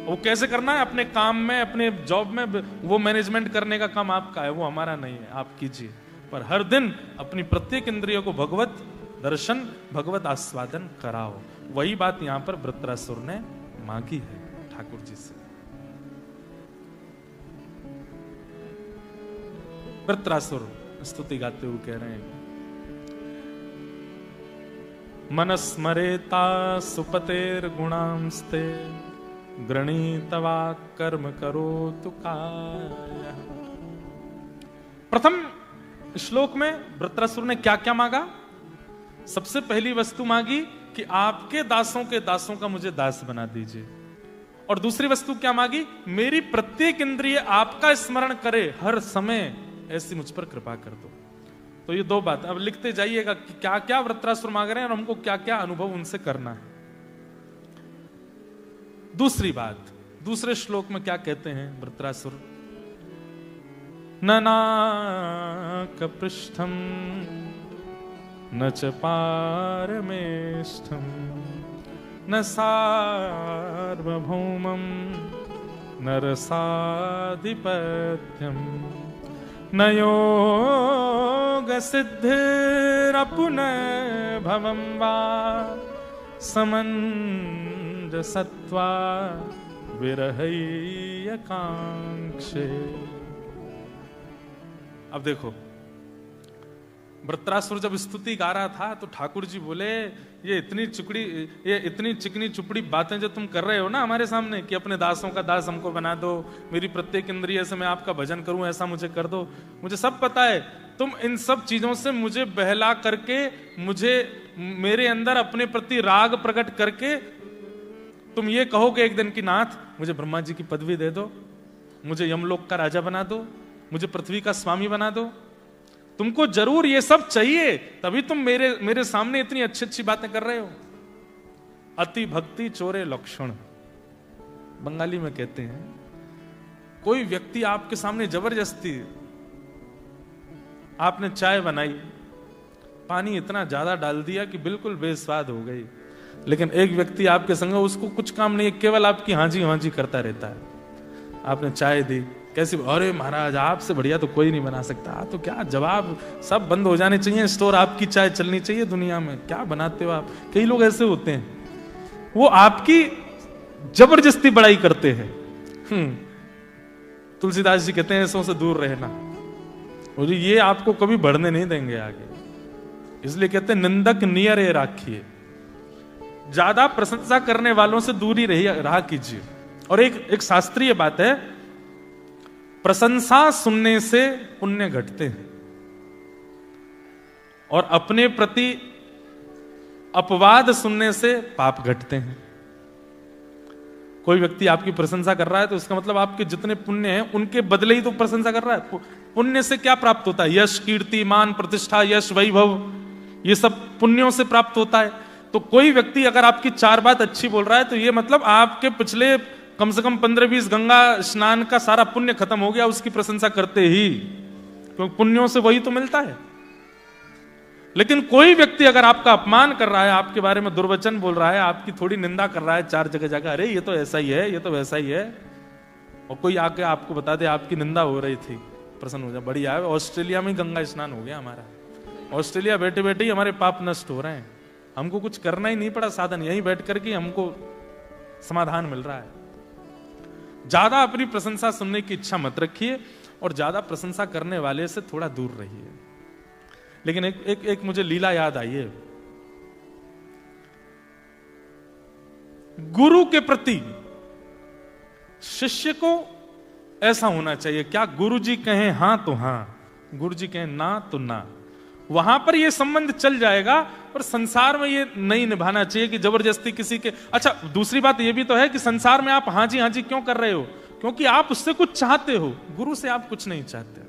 वो कैसे करना है? अपने काम में, अपने जॉब में, वो मैनेजमेंट करने का काम आपका है, वो हमारा नहीं है, आप कीजिए। पर हर दिन अपनी प्रत्येक इंद्रियों को भगवत दर्शन, भगवत आस्वादन कराओ। वही बात यहां पर वृत्रासुर ने मांगी है ठाकुर जी से। वृत्रासुर स्तुति गाते हुए कह रहे हैं, मनस्मरेता सुपतेर गुणांस्ते गृणीतवा कर्म करो तुकाय। प्रथम श्लोक में वृत्रासुर ने क्या क्या मांगा? सबसे पहली वस्तु मांगी कि आपके दासों के दासों का मुझे दास बना दीजिए। और दूसरी वस्तु क्या मांगी? मेरी प्रत्येक इंद्रिय आपका स्मरण करे हर समय, ऐसी मुझ पर कृपा कर दो। तो ये दो बात अब लिखते जाइएगा कि क्या क्या वृत्रासुर मांग रहे हैं और हमको क्या क्या अनुभव उनसे करना है। दूसरी बात, दूसरे श्लोक में क्या कहते हैं वृत्रासुर? न नाकपृष्ठम न च पारमेष्ठम न सार्वभौमं न रसाधिपत्यम न योगसिद्धिरपुन भवं वा समञ्जसत्वा विरहैकांक्षे। अब देखो, वृत्रासुर जब स्तुति गा रहा था तो ठाकुर जी बोले, ये इतनी चिकनी चुपड़ी बातें जो तुम कर रहे हो ना हमारे सामने कि अपने दासों का दास हमको बना दो, मेरी प्रत्येक इंद्रिय से मैं आपका भजन करूं, ऐसा मुझे कर दो, मुझे सब पता है। तुम इन सब चीजों से मुझे बहला करके, मुझे मेरे अंदर अपने प्रति राग प्रकट करके तुम ये कहोगे एक दिन की नाथ मुझे ब्रह्मा जी की पदवी दे दो, मुझे यमलोक का राजा बना दो, मुझे पृथ्वी का स्वामी बना दो। तुमको जरूर ये सब चाहिए, तभी तुम मेरे सामने इतनी अच्छी अच्छी बातें कर रहे हो। अति भक्ति चोरे लक्षण, बंगाली में कहते हैं। कोई व्यक्ति आपके सामने जबरदस्ती, आपने चाय बनाई, पानी इतना ज्यादा डाल दिया कि बिल्कुल बेस्वाद हो गई, लेकिन एक व्यक्ति आपके संग, उसको कुछ काम नहीं, केवल आपकी हांजी हांजी करता रहता है। आपने चाय दी, कैसी? अरे महाराज आपसे बढ़िया तो कोई नहीं बना सकता। तो क्या जवाब, सब बंद हो जाने चाहिए स्टोर, आपकी चाय चलनी चाहिए दुनिया में, क्या बनाते हो आप? कई लोग ऐसे होते हैं, वो आपकी जबरदस्ती बड़ाई करते हैं। तुलसीदास जी कहते हैं ऐसों से दूर रहना, और ये आपको कभी बढ़ने नहीं देंगे आगे। इसलिए कहते हैं निंदक नियरे राखिए, ज्यादा प्रशंसा करने वालों से दूरी रहा कीजिए। और एक शास्त्रीय बात है, प्रशंसा सुनने से पुण्य घटते हैं और अपने प्रति अपवाद सुनने से पाप घटते हैं। कोई व्यक्ति आपकी प्रशंसा कर रहा है तो इसका मतलब आपके जितने पुण्य हैं उनके बदले ही तो प्रशंसा कर रहा है। पुण्य से क्या प्राप्त होता है? यश, कीर्ति, मान, प्रतिष्ठा, यश, वैभव, ये सब पुण्यों से प्राप्त होता है। तो कोई व्यक्ति अगर आपकी चार बात अच्छी बोल रहा है तो ये मतलब आपके पिछले कम से कम 15-20 गंगा स्नान का सारा पुण्य खत्म हो गया उसकी प्रशंसा करते ही, क्योंकि पुण्यों से वही तो मिलता है। लेकिन कोई व्यक्ति अगर आपका अपमान कर रहा है, आपके बारे में दुर्वचन बोल रहा है, आपकी थोड़ी निंदा कर रहा है चार जगह जाकर, अरे ये तो ऐसा ही है, ये तो वैसा ही है, और कोई आके आपको बता दे आपकी निंदा हो रही थी, प्रसन्न हो जाए, बढ़िया है। ऑस्ट्रेलिया में गंगा स्नान हो गया हमारा, ऑस्ट्रेलिया बैठे बैठे ही हमारे पाप नष्ट हो रहे हैं, हमको कुछ करना ही नहीं पड़ा, साधन यहीं बैठ करके हमको समाधान मिल रहा है। ज्यादा अपनी प्रशंसा सुनने की इच्छा मत रखिए और ज्यादा प्रशंसा करने वाले से थोड़ा दूर रहिए। लेकिन एक मुझे लीला याद आई है। गुरु के प्रति शिष्य को ऐसा होना चाहिए, क्या गुरु जी कहें हां तो हां, गुरु जी कहें ना तो ना, वहां पर यह संबंध चल जाएगा। और संसार में ये नहीं निभाना चाहिए कि जबरदस्ती किसी के। अच्छा, दूसरी बात यह भी तो है कि संसार में आप हाजी हाजी क्यों कर रहे हो? क्योंकि आप उससे कुछ चाहते हो, गुरु से आप कुछ नहीं चाहते,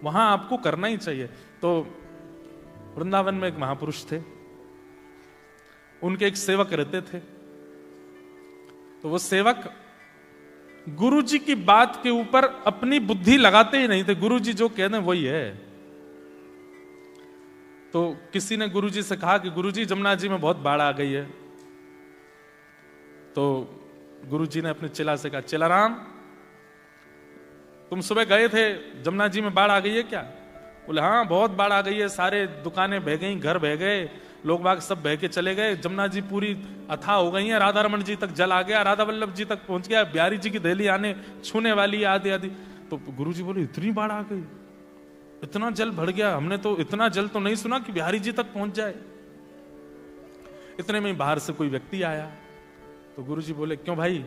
वहां आपको करना ही चाहिए। तो वृंदावन में एक महापुरुष थे, उनके एक सेवक रहते थे। तो वो सेवक गुरु जी की बात के ऊपर अपनी बुद्धि लगाते ही नहीं थे, गुरु जी जो कहते हैं वही है। तो किसी ने गुरुजी से कहा कि गुरुजी जमुना जी में बहुत बाढ़ आ गई है। तो गुरुजी ने अपने चेला से कहा, चेला राम तुम सुबह गए थे, जमुना जी में बाढ़ आ गई है क्या? बोले हाँ बहुत बाढ़ आ गई है, सारे दुकानें बह गई, घर बह गए, लोग बाग सब बह के चले गए, जमुना जी पूरी अथाह हो गई है, राधा रमन जी तक जल आ गया, राधा वल्लभ जी तक पहुंच गया, बिहारी जी की दहली आने छूने वाली आदि आदि। तो गुरुजी बोले इतनी बाढ़ आ गई? इतना जल भर गया, हमने तो इतना जल तो नहीं सुना कि बिहारी जी तक पहुंच जाए। इतने में बाहर से कोई व्यक्ति आया, तो गुरुजी बोले, क्यों भाई,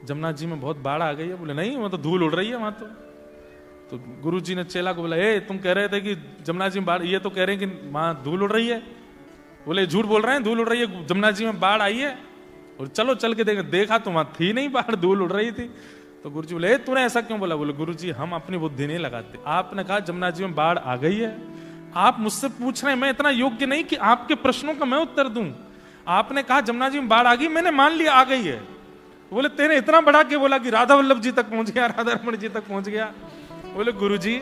जमुना जी में बहुत बाढ़ आ गई है? बोले, नहीं, वहां तो धूल उड़ रही है वहां तो गुरुजी ने चेला को बोला, ए तुम कह रहे थे कि जमुना जी में बाढ़, ये तो कह रहे हैं कि वहां धूल उड़ रही है। बोले, झूठ बोल रहे हैं, धूल उड़ रही है, जमुना जी में बाढ़ आई है। और चलो चल के देखा तो वहां थी नहीं बाढ़, धूल उड़ रही थी। तो गुरुजी बोले, तूने ऐसा क्यों बोला? बोले, गुरुजी हम अपनी बुद्धि नहीं लगाते, आपने कहा जमुना जी में बाढ़ आ गई है, आप मुझसे पूछ रहे हैं, मैं इतना योग्य नहीं कि आपके प्रश्नों का मैं उत्तर दूं। आपने कहा जमुना जी में बाढ़ आ गई, मैंने मान लिया आ गई है। बोले, तेरे इतना बढ़ा के बोला कि राधा वल्लभ जी तक पहुंच गया, राधा रमण जी तक पहुंच गया। बोले, गुरुजी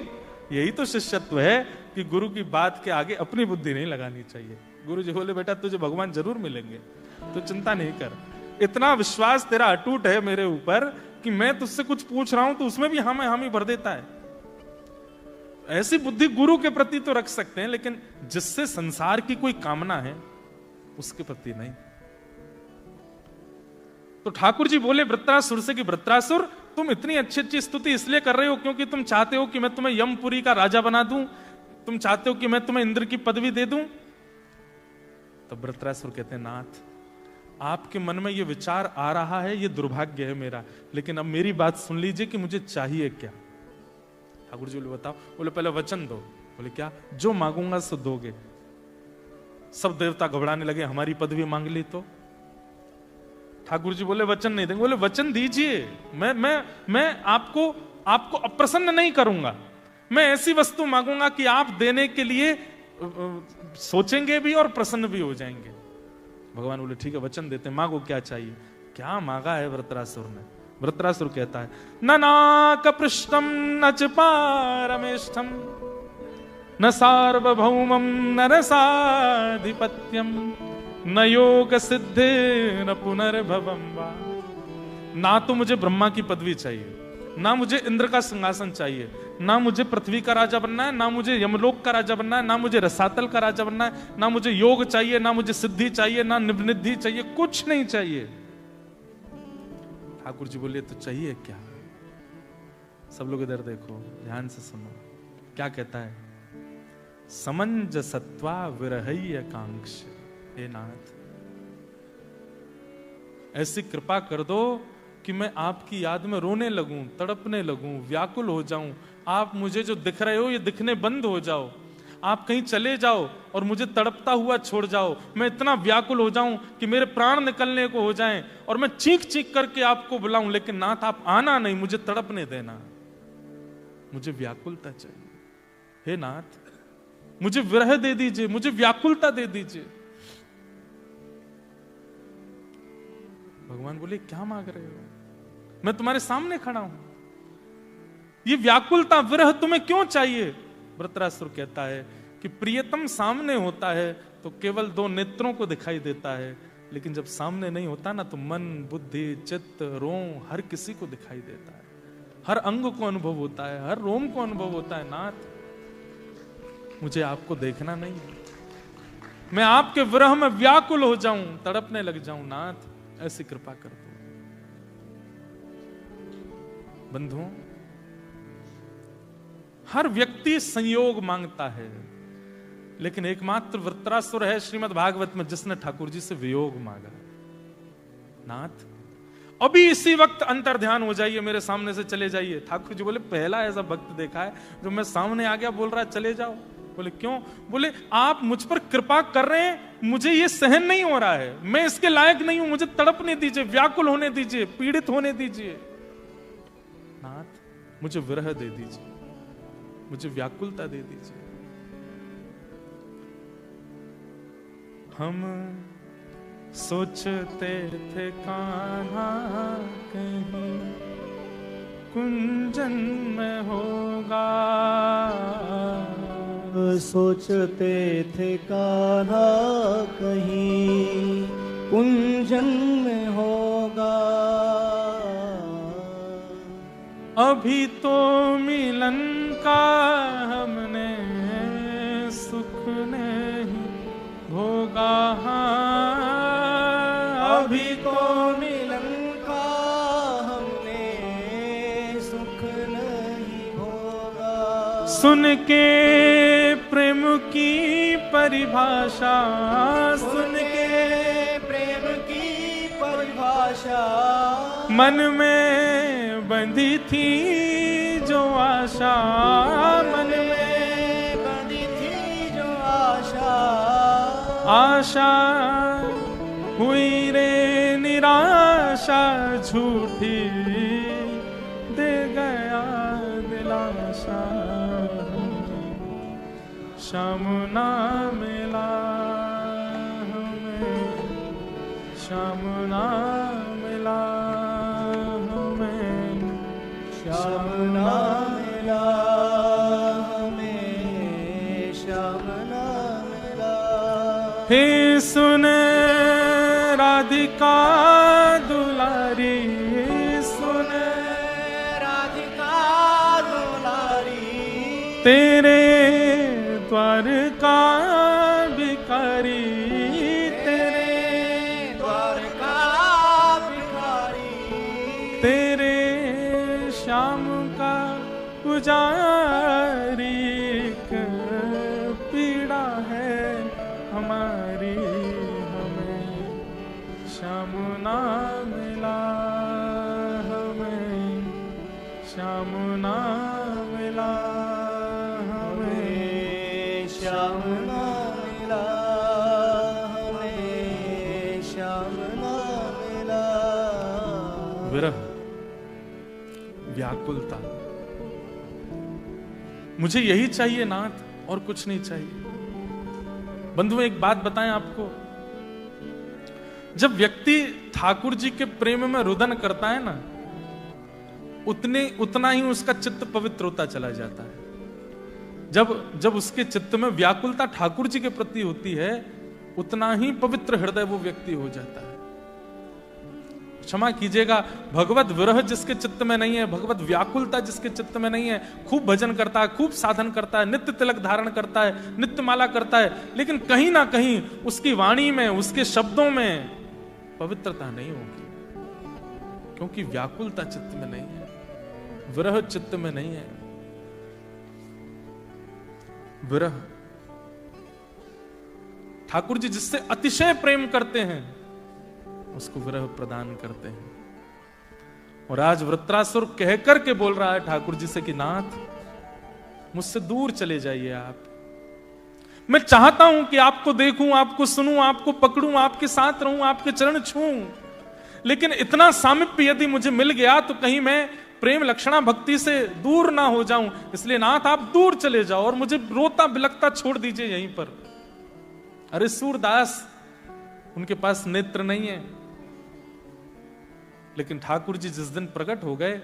यही तो शिष्यत्व है कि गुरु की बात के आगे अपनी बुद्धि नहीं लगानी चाहिए। गुरुजी बोले, बेटा तुझे भगवान जरूर मिलेंगे, तो चिंता नहीं कर, इतना विश्वास तेरा अटूट है मेरे ऊपर कि मैं तुझसे कुछ पूछ रहा हूं तो उसमें भी हामी भर देता है। ऐसी बुद्धि गुरु के प्रति तो रख सकते हैं, लेकिन जिससे संसार की कोई कामना है उसके प्रति नहीं। तो ठाकुर जी बोले वृत्रासुर से कि वृत्रासुर, तुम इतनी अच्छी अच्छी स्तुति इसलिए कर रहे हो क्योंकि तुम चाहते हो कि मैं तुम्हें यमपुरी का राजा बना दूं, तुम चाहते हो कि मैं तुम्हें इंद्र की पदवी दे दूं। तो वृत्रासुर कहते हैं, नाथ आपके मन में ये विचार आ रहा है, ये दुर्भाग्य है मेरा, लेकिन अब मेरी बात सुन लीजिए कि मुझे चाहिए क्या। ठाकुर जी बोले, बताओ। बोले, पहले वचन दो। बोले, क्या? जो मांगूंगा सो दोगे। सब देवता घबराने लगे, हमारी पदवी मांग ली तो। ठाकुर जी बोले, वचन नहीं देंगे। बोले, वचन दीजिए, मैं आपको अप्रसन्न नहीं करूंगा, मैं ऐसी वस्तु मांगूंगा कि आप देने के लिए सोचेंगे भी और प्रसन्न भी हो जाएंगे। भगवान बोले, ठीक है वचन देते हैं, मांगो क्या चाहिए। क्या मांगा है वृत्रासुर ने? वृत्रासुर कहता है, न नाक पृष्ठम न च पारमेष्ठम न सार्वभौमम न रसाधिपत्यम न योग सिद्धि न पुनर्भवम वा। ना तो मुझे ब्रह्मा की पदवी चाहिए, ना मुझे इंद्र का सिंहासन चाहिए, ना मुझे पृथ्वी का राजा बनना है, ना मुझे यमलोक का राजा बनना है, ना मुझे रसातल का राजा बनना है, ना मुझे योग चाहिए, ना मुझे सिद्धि चाहिए, ना निवृत्ति चाहिए, कुछ नहीं चाहिए। ठाकुर जी बोले, तो चाहिए क्या? सब लोग इधर देखो, ध्यान से सुनो, क्या कहता है? समंजसत्वा विरहय कांक्ष। हे नाथ, ऐसी कृपा कर दो कि मैं आपकी याद में रोने लगूं, तड़पने लगूं, व्याकुल हो जाऊं। आप मुझे जो दिख रहे हो ये दिखने बंद हो जाओ, आप कहीं चले जाओ और मुझे तड़पता हुआ छोड़ जाओ। मैं इतना व्याकुल हो जाऊं कि मेरे प्राण निकलने को हो जाएं और मैं चीख चीख करके आपको बुलाऊं, लेकिन नाथ आप आना नहीं, मुझे तड़पने देना, मुझे व्याकुलता चाहिए। हे नाथ, मुझे विरह दे दीजिए, मुझे व्याकुलता दे दीजिए। भगवान बोले, क्या मांग रहे हो? मैं तुम्हारे सामने खड़ा हूं, ये व्याकुलता विरह तुम्हें क्यों चाहिए? वृत्रासुर कहता है कि प्रियतम सामने होता है तो केवल दो नेत्रों को दिखाई देता है, लेकिन जब सामने नहीं होता ना तो मन, बुद्धि, चित्त, रोम हर किसी को दिखाई देता है, हर अंग को अनुभव होता है, हर रोम को अनुभव होता है। नाथ, मुझे आपको देखना नहीं है, मैं आपके विरह में व्याकुल हो जाऊं, तड़पने लग जाऊं। नाथ, ऐसी कृपा कर दो। बंधुओं, हर व्यक्ति संयोग मांगता है, लेकिन एकमात्र वृत्रासुर है श्रीमद् भागवत में जिसने ठाकुर जी से वियोग मांगा। नाथ, अभी इसी वक्त अंतर ध्यान हो जाइए, मेरे सामने से चले जाइए। ठाकुर जी बोले, पहला ऐसा भक्त देखा है जो मैं सामने आ गया बोल रहा है चले जाओ। बोले, क्यों? बोले, आप मुझ पर कृपा कर रहे हैं, मुझे ये सहन नहीं हो रहा है, मैं इसके लायक नहीं हूं, मुझे तड़पने दीजिए, व्याकुल होने दीजिए, पीड़ित होने दीजिए। नाथ, मुझे विरह दे दीजिए, मुझे व्याकुलता दे दीजिए। हम सोचते थे कान्हा कहीं कुंजन में होगा, सोचते थे कान्हा कहीं कुंजन में होगा, अभी तो मिलन का हमने सुख नहीं भोगा। अभी तो मिलन का हमने सुख नहीं भोगा, सुन के प्रेम की परिभाषा, सुन के प्रेम की परिभाषा, मन में बंधी थी जो आशा, मन में बंधी थी जो आशा, आशा हुई रे निराशा, झूठी दे गया दिलासा, श्याम ना मिला हमें, श्याम ना मिला हमें, श्याम ना मिला हमें, श्याम ना मिला। हे सुन राधिका दुलारी, सुन राधिका दुलारी, तेरे द्वार का भिखारी, तेरे द्वार का भिखारी, तेरे श्याम का पुजारी, एक पीड़ा है हमारी, हमें श्याम ना मिला हमें, श्याम ना मिला हमें, श्याम ना मिला हमें, श्याम ना मिला। विरह, व्याकुलता, मुझे यही चाहिए नाथ और कुछ नहीं चाहिए। बंधुओं एक बात बताएं आपको, जब व्यक्ति ठाकुर जी के प्रेम में रुदन करता है ना, उतना ही उसका चित्त पवित्र होता चला जाता है। जब उसके चित्त में व्याकुलता ठाकुर जी के प्रति होती है, उतना ही पवित्र हृदय वो व्यक्ति हो जाता है। क्षमा कीजिएगा, भगवत विरह जिसके चित्त में नहीं है, भगवत व्याकुलता जिसके चित्त में नहीं है, खूब भजन करता है, खूब साधन करता है, नित्य तिलक धारण करता है, नित्य माला करता है, लेकिन कहीं ना कहीं उसकी वाणी में, उसके शब्दों में पवित्रता नहीं होगी, क्योंकि व्याकुलता चित्त में नहीं है, विरह चित्त में नहीं है। विरह, ठाकुर जी जिससे अतिशय प्रेम करते हैं उसको विरह प्रदान करते हैं। और आज वृत्रासुर कह करके बोल रहा है ठाकुर जी से कि नाथ मुझसे दूर चले जाइए आप, मैं चाहता हूं कि आपको देखूं, आपको सुनूं, आपको पकड़ूं, आपके साथ रहूं, आपके चरण छूं, लेकिन इतना सामिप्य यदि मुझे मिल गया तो कहीं मैं प्रेम लक्षणा भक्ति से दूर ना हो जाऊं, इसलिए नाथ आप दूर चले जाओ और मुझे रोता बिलखता छोड़ दीजिए यहीं पर। अरे सूरदास, उनके पास नेत्र नहीं है, लेकिन ठाकुर जी जिस दिन प्रकट हो गए,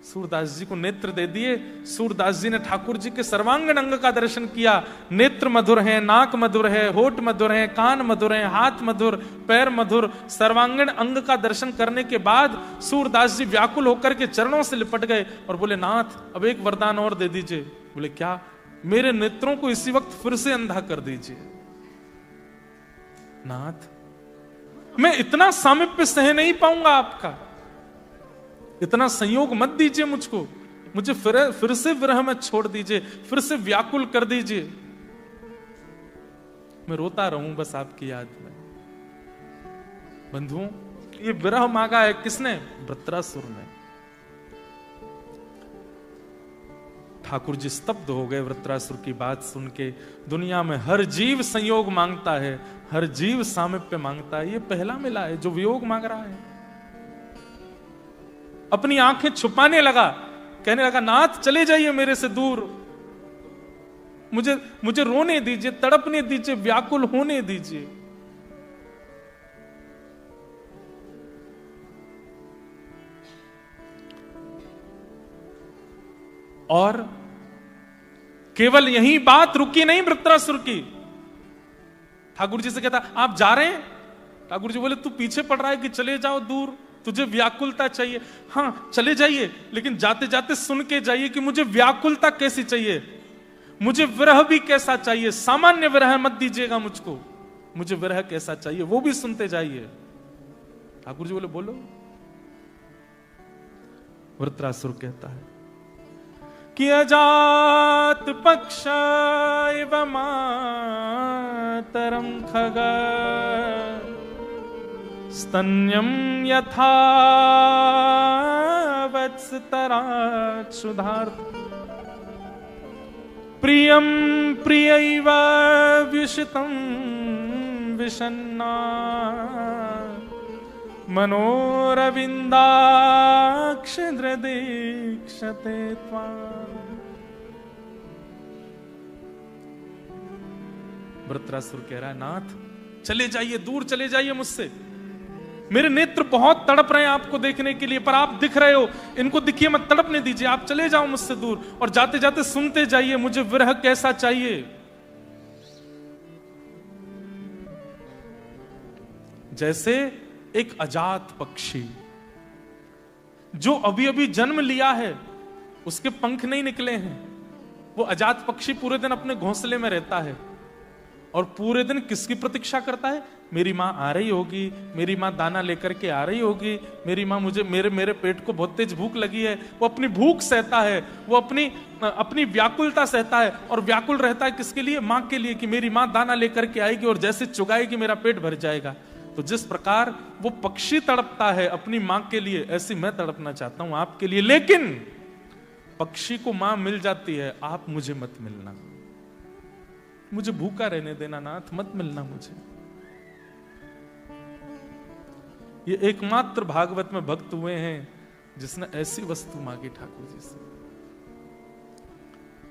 सूरदास जी को नेत्र दे दिए। सूरदास जी ने ठाकुर जी के सर्वांगीण अंग का दर्शन किया। नेत्र मधुर हैं, नाक मधुर है, होठ मधुर है, कान मधुर है, हाथ मधुर, पैर मधुर, सर्वांगीण अंग का दर्शन करने के बाद सूरदास जी व्याकुल होकर के चरणों से लिपट गए और बोले नाथ अब एक वरदान और दे दीजिए। बोले क्या? मेरे नेत्रों को इसी वक्त फिर से अंधा कर दीजिए। नाथ मैं इतना सामिप्य सह नहीं पाऊंगा आपका, इतना संयोग मत दीजिए मुझको, मुझे फिर से विरह में छोड़ दीजिए, फिर से व्याकुल कर दीजिए, मैं रोता रहूं बस आपकी याद में। बंधुओं, ये विरह मांगा है किसने? वृत्रासुर ने। ठाकुर जी स्तब्ध हो गए वृत्रासुर की बात सुन के। दुनिया में हर जीव संयोग मांगता है, हर जीव सामिप्य मांगता है, ये पहला मिला है जो वियोग मांग रहा है। अपनी आंखें छुपाने लगा, कहने लगा नाथ चले जाइए मेरे से दूर, मुझे रोने दीजिए, तड़पने दीजिए, व्याकुल होने दीजिए। और केवल यही बात रुकी नहीं वृत्रासुर की। ठाकुर जी से कहता आप जा रहे हैं? ठाकुर जी बोले तू पीछे पड़ रहा है कि चले जाओ दूर, तुझे व्याकुलता चाहिए। हाँ चले जाइए, लेकिन जाते जाते सुन के जाइए कि मुझे व्याकुलता कैसी चाहिए, मुझे विरह भी कैसा चाहिए। सामान्य विरह मत दीजिएगा मुझको, मुझे विरह कैसा चाहिए वो भी सुनते जाइए। ठाकुर जी बोले बोलो। वृत्रासुर कहता है कि अजात पक्ष इव मातरं खग स्तन्यं यथा वत्सतरात् क्षुधार्त प्रियं प्रियैव विषितं विषन्ना मनोरविन्दाक्षदृदीक्षते त्वाम्। वृत्रासुर कह रहा है, नाथ चले जाइए, दूर चले जाइए मुझसे, मेरे नेत्र बहुत तड़प रहे हैं आपको देखने के लिए, पर आप दिख रहे हो, इनको दिखिए मत, तड़पने दीजिए, आप चले जाओ मुझसे दूर। और जाते जाते सुनते जाइए मुझे विरह कैसा चाहिए। जैसे एक अजात पक्षी जो अभी अभी जन्म लिया है, उसके पंख नहीं निकले हैं, वो अजात पक्षी पूरे दिन अपने घोंसले में रहता है और पूरे दिन किसकी प्रतीक्षा करता है? मेरी माँ आ रही होगी, मेरी माँ दाना लेकर के आ रही होगी, मेरी माँ मुझे मेरे पेट को बहुत तेज भूख लगी है। वो अपनी भूख सहता है, वो अपनी व्याकुलता सहता है और व्याकुल रहता है किसके लिए? माँ के लिए, कि मेरी माँ दाना लेकर के आएगी और जैसे चुगाएगी मेरा पेट भर जाएगा। तो जिस प्रकार वो पक्षी तड़पता है अपनी माँ के लिए, ऐसी मैं तड़पना चाहता हूं आपके लिए। लेकिन पक्षी को माँ मिल जाती है, आप मुझे मत मिलना, मुझे भूखा रहने देना नाथ, मत मिलना मुझे। ये एकमात्र भागवत में भक्त हुए हैं जिसने ऐसी वस्तु मांगी ठाकुर जी से।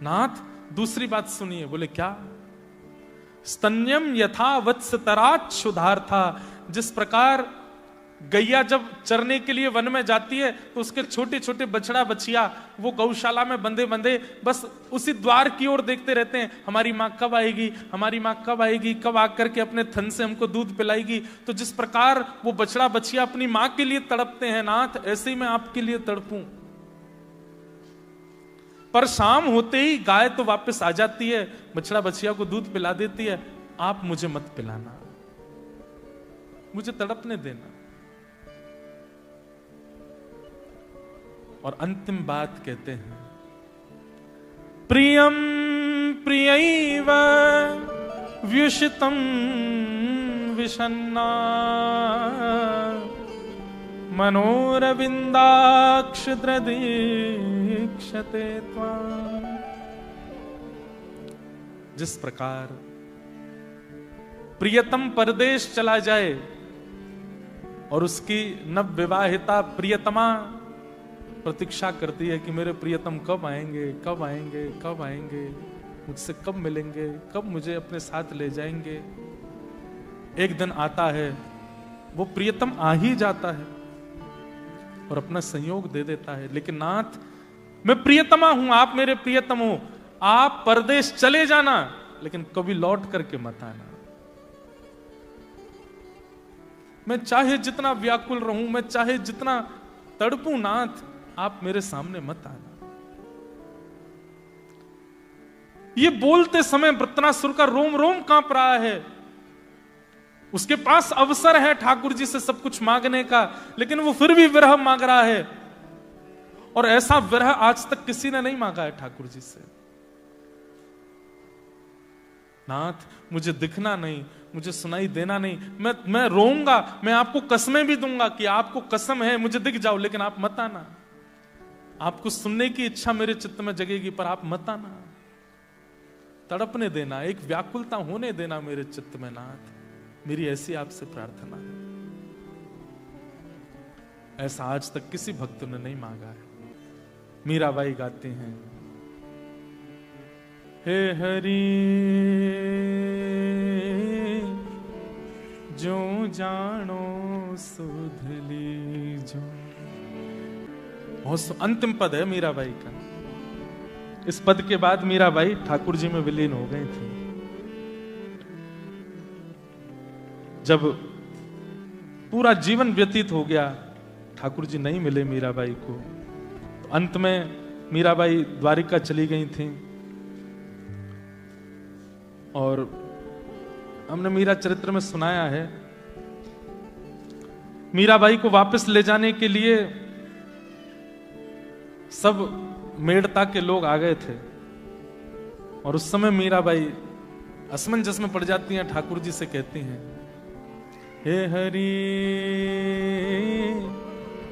नाथ दूसरी बात सुनिए, बोले क्या? स्तन्यम यथा वत्सतरात् क्षुधार्था। जिस प्रकार गैया जब चरने के लिए वन में जाती है तो उसके छोटे छोटे बछड़ा बछिया वो गौशाला में बंधे बंधे बस उसी द्वार की ओर देखते रहते हैं, हमारी माँ कब आएगी, हमारी माँ कब आएगी, कब आकर के अपने थन से हमको दूध पिलाएगी। तो जिस प्रकार वो बछड़ा बछिया अपनी माँ के लिए तड़पते हैं नाथ, ऐसे ही मैं आपके लिए तड़पूं। पर शाम होते ही गाय तो वापस आ जाती है, बछड़ा बछिया को दूध पिला देती है, आप मुझे मत पिलाना, मुझे तड़पने देना। और अंतिम बात कहते हैं, प्रियम प्रियैव व्युषितं विषन्ना मनोरविन्दाक्षदृदीक्षते त्वाम्। जिस प्रकार प्रियतम परदेश चला जाए और उसकी नवविवाहिता प्रियतमा प्रतीक्षा करती है कि मेरे प्रियतम कब आएंगे, कब आएंगे, कब आएंगे, मुझसे कब मिलेंगे, कब मुझे अपने साथ ले जाएंगे। एक दिन आता है, वो प्रियतम आ ही जाता है और अपना संयोग दे देता है। लेकिन नाथ मैं प्रियतमा हूं, आप मेरे प्रियतम हो, आप परदेश चले जाना लेकिन कभी लौट करके मत आना। मैं चाहे जितना व्याकुल रहूं, मैं चाहे जितना तड़पूं नाथ, आप मेरे सामने मत आना। ये बोलते समय वृत्रासुर का रोम रोम कांप रहा है। उसके पास अवसर है ठाकुर जी से सब कुछ मांगने का, लेकिन वो फिर भी विरह मांग रहा है। और ऐसा विरह आज तक किसी ने नहीं मांगा है ठाकुर जी से। नाथ मुझे दिखना नहीं, मुझे सुनाई देना नहीं, मैं रोऊंगा, मैं आपको कसमें भी दूंगा कि आपको कसम है मुझे दिख जाओ, लेकिन आप मत आना। आपको सुनने की इच्छा मेरे चित्त में जगेगी पर आप मत आना। तड़पने देना, एक व्याकुलता होने देना मेरे चित्त में नाथ, मेरी ऐसी आपसे प्रार्थना है। ऐसा आज तक किसी भक्त ने नहीं मांगा है। मीराबाई गाते हैं, हे हरि जो जानो सुध लीजो। बहुत अंतिम पद है मीराबाई का। इस पद के बाद मीराबाई ठाकुर जी में विलीन हो गई थी। जब पूरा जीवन व्यतीत हो गया, ठाकुर जी नहीं मिले मीराबाई को, तो अंत में मीराबाई द्वारिका चली गई थी। और हमने मीरा चरित्र में सुनाया है, मीराबाई को वापस ले जाने के लिए सब मेड़ता के लोग आ गए थे और उस समय मीराबाई असमंजस में पड़ जाती हैं, ठाकुर जी से कहती हैं, हे हरि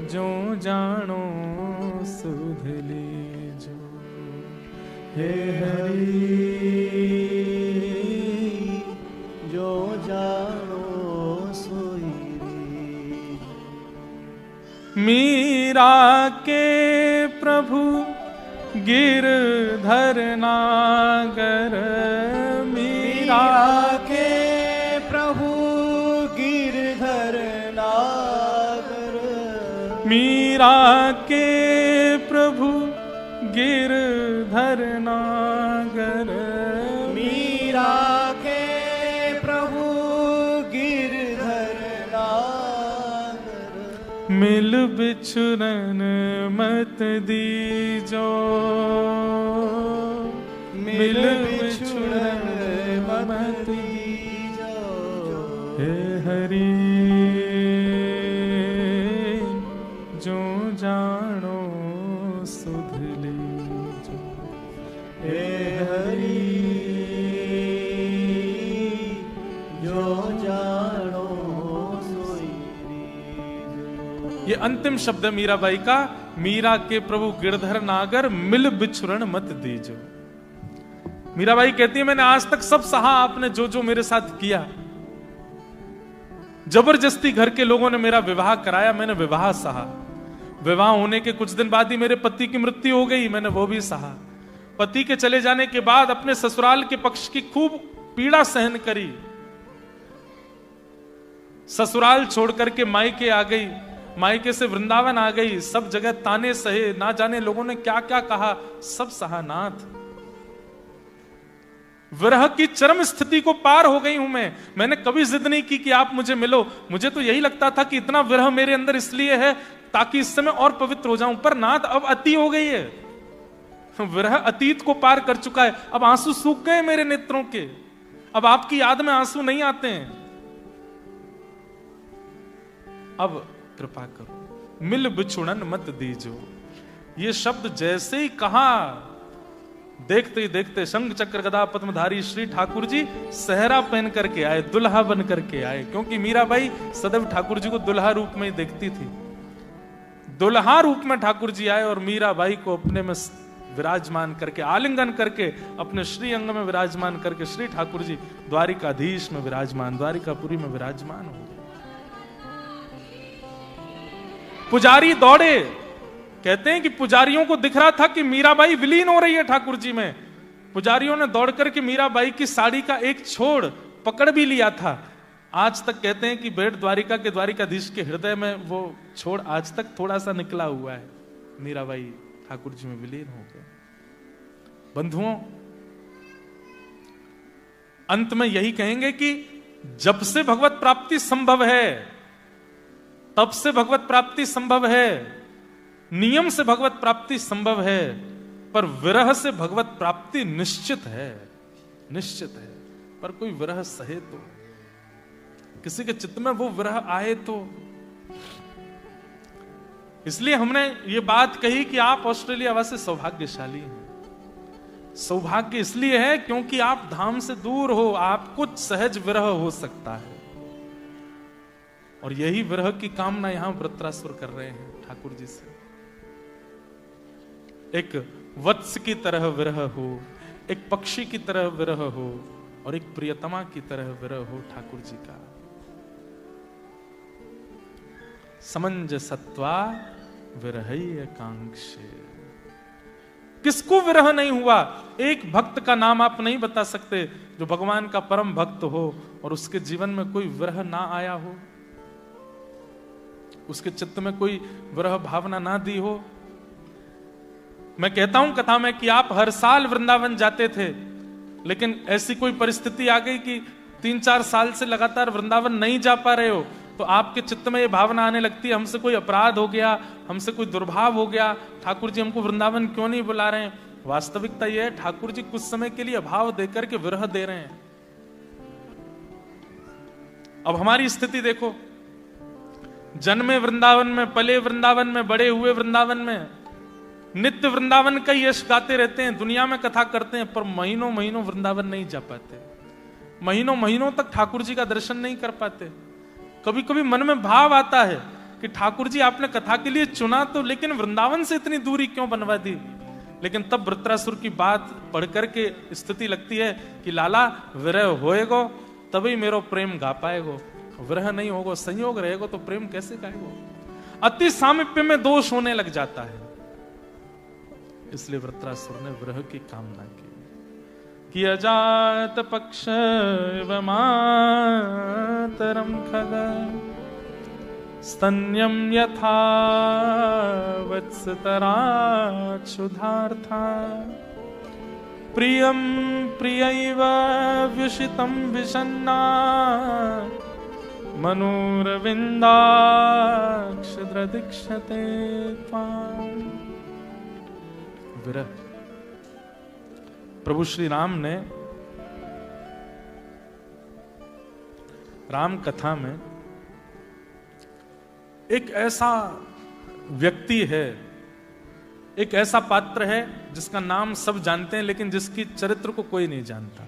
जो जानो सुध लीजो, हे हरि जो जानो सोई लीजो। मीरा के प्रभु गिरधर नागर, मीरा के प्रभु गिरधर नागर, मीरा के प्रभु गिरधर नागर, मीरा के प्रभु गिरधर नागर, मिल बिछुरन मत दीजो, मिल बिछुड़न मत दीजो, हे हरि जो जानो सुध लीजो, हे हरि जो जानो सोई लीजो। ये अंतिम शब्द है मीराबाई का, मीरा के प्रभु गिरधर नागर मिल बिछुरन मत दीजो। मीराबाई कहती है, मैंने आज तक सब सहा, आपने जो जो मेरे साथ किया, जबरदस्ती घर के लोगों ने मेरा विवाह कराया, मैंने विवाह सहा। विवाह होने के कुछ दिन बाद ही मेरे पति की मृत्यु हो गई, मैंने वो भी सहा। पति के चले जाने के बाद अपने ससुराल के पक्ष की खूब पीड़ा सहन करी। ससुराल छोड़ करके मायके आ गई, मायके से वृंदावन आ गई, सब जगह ताने सहे, ना जाने लोगों ने क्या क्या कहा, सब सहा। नाथ, विरह की चरम स्थिति को पार हो गई हूं मैंने कभी जिद नहीं की कि आप मुझे मिलो। मुझे तो यही लगता था कि इतना विरह मेरे अंदर इसलिए है ताकि इस समय और पवित्र हो जाऊं, पर नाथ अब अति हो गई है। विरह अतीत को पार कर चुका है, अब आंसू सूख गए मेरे नेत्रों के, अब आपकी याद में आंसू नहीं आते हैं। अब कृपा करो, मिल बिछुड़न मत दीजो। ये शब्द जैसे ही कहा, देखते ही देखते शंख चक्र गदा पद्मधारी श्री ठाकुर जी सहरा पहन करके आए, दुल्हा बन करके आए। क्योंकि मीराबाई सदैव ठाकुर जी को दुल्हा रूप में ही देखती थी। दुल्हा रूप में ठाकुर जी आए और मीराबाई को अपने में विराजमान करके, आलिंगन करके, अपने श्री अंग में विराजमान करके श्री ठाकुर जी द्वारिकाधीश में विराजमान, द्वारिकापुरी में विराजमान हो गए। पुजारी दौड़े, कहते हैं कि पुजारियों को दिख रहा था कि मीराबाई विलीन हो रही है ठाकुर जी में। पुजारियों ने दौड़ करके मीराबाई की साड़ी का एक छोड़ पकड़ भी लिया था। आज तक कहते हैं कि बेट द्वारिका के द्वारिकाधीश के हृदय में वो छोड़ आज तक थोड़ा सा निकला हुआ है। मीराबाई ठाकुर जी में विलीन हो गए। बंधुओं, अंत में यही कहेंगे कि जब से भगवत प्राप्ति संभव है, तब से भगवत प्राप्ति संभव है, नियम से भगवत प्राप्ति संभव है, पर विरह से भगवत प्राप्ति निश्चित है, निश्चित है। पर कोई विरह सहे तो, किसी के चित्त में वो विरह आए तो। इसलिए हमने ये बात कही कि आप ऑस्ट्रेलिया वासी सौभाग्यशाली हैं। सौभाग्य इसलिए है क्योंकि आप धाम से दूर हो, आपको सहज विरह हो सकता है। और यही विरह की कामना यहां वृत्रासुर कर रहे हैं ठाकुर जी से। एक वत्स की तरह विरह हो, एक पक्षी की तरह विरह हो, और एक प्रियतमा की तरह विरह हो ठाकुर जी का। समंजसत्वा विरहय कांक्षे। किसको विरह नहीं हुआ? एक भक्त का नाम आप नहीं बता सकते जो भगवान का परम भक्त हो और उसके जीवन में कोई विरह ना आया हो, उसके चित्त में कोई विरह भावना ना दी हो। मैं कहता हूं कथा में कि आप हर साल वृंदावन जाते थे, लेकिन ऐसी कोई परिस्थिति आ गई कि 3-4 साल से लगातार वृंदावन नहीं जा पा रहे हो, तो आपके चित्त में ये भावना आने लगती है हमसे कोई अपराध हो गया, हमसे कोई दुर्भाव हो गया, ठाकुर जी हमको वृंदावन क्यों नहीं बुला रहे हैं। वास्तविकता यह है ठाकुर जी कुछ समय के लिए अभाव देकर के विरह दे रहे हैं। अब हमारी स्थिति देखो, जन्मे वृंदावन में, पले वृंदावन में, बड़े हुए वृंदावन में, नित्य वृंदावन का यश गाते रहते हैं, दुनिया में कथा करते हैं, पर महीनों महीनों वृंदावन नहीं जा पाते, महीनों महीनों तक ठाकुर जी का दर्शन नहीं कर पाते। कभी कभी मन में भाव आता है कि ठाकुर जी आपने कथा के लिए चुना तो, लेकिन वृंदावन से इतनी दूरी क्यों बनवा दी। लेकिन तब वृत्रासुर की बात पढ़ करके स्थिति लगती है कि लाला विरह होएगो तभी मेरो प्रेम गा पाएगो, विरह नहीं होगा, संयोग रहेगा तो प्रेम कैसे गाएगो। अति सामीप्य में दोष होने लग जाता है, इसलिए वृत्रासुर ने विरह की कामना की। कि अजात पक्ष मातरम खग स्तन्यम यथा वत्सतरा क्षुधार्था प्रियम प्रियैव व्युषितं विषन्ना मनोरविन्दाक्षद्रदीक्षते त्वाम्। विरह। प्रभु श्री राम ने राम कथा में एक ऐसा व्यक्ति है, एक ऐसा पात्र है जिसका नाम सब जानते हैं लेकिन जिसकी चरित्र को कोई नहीं जानता।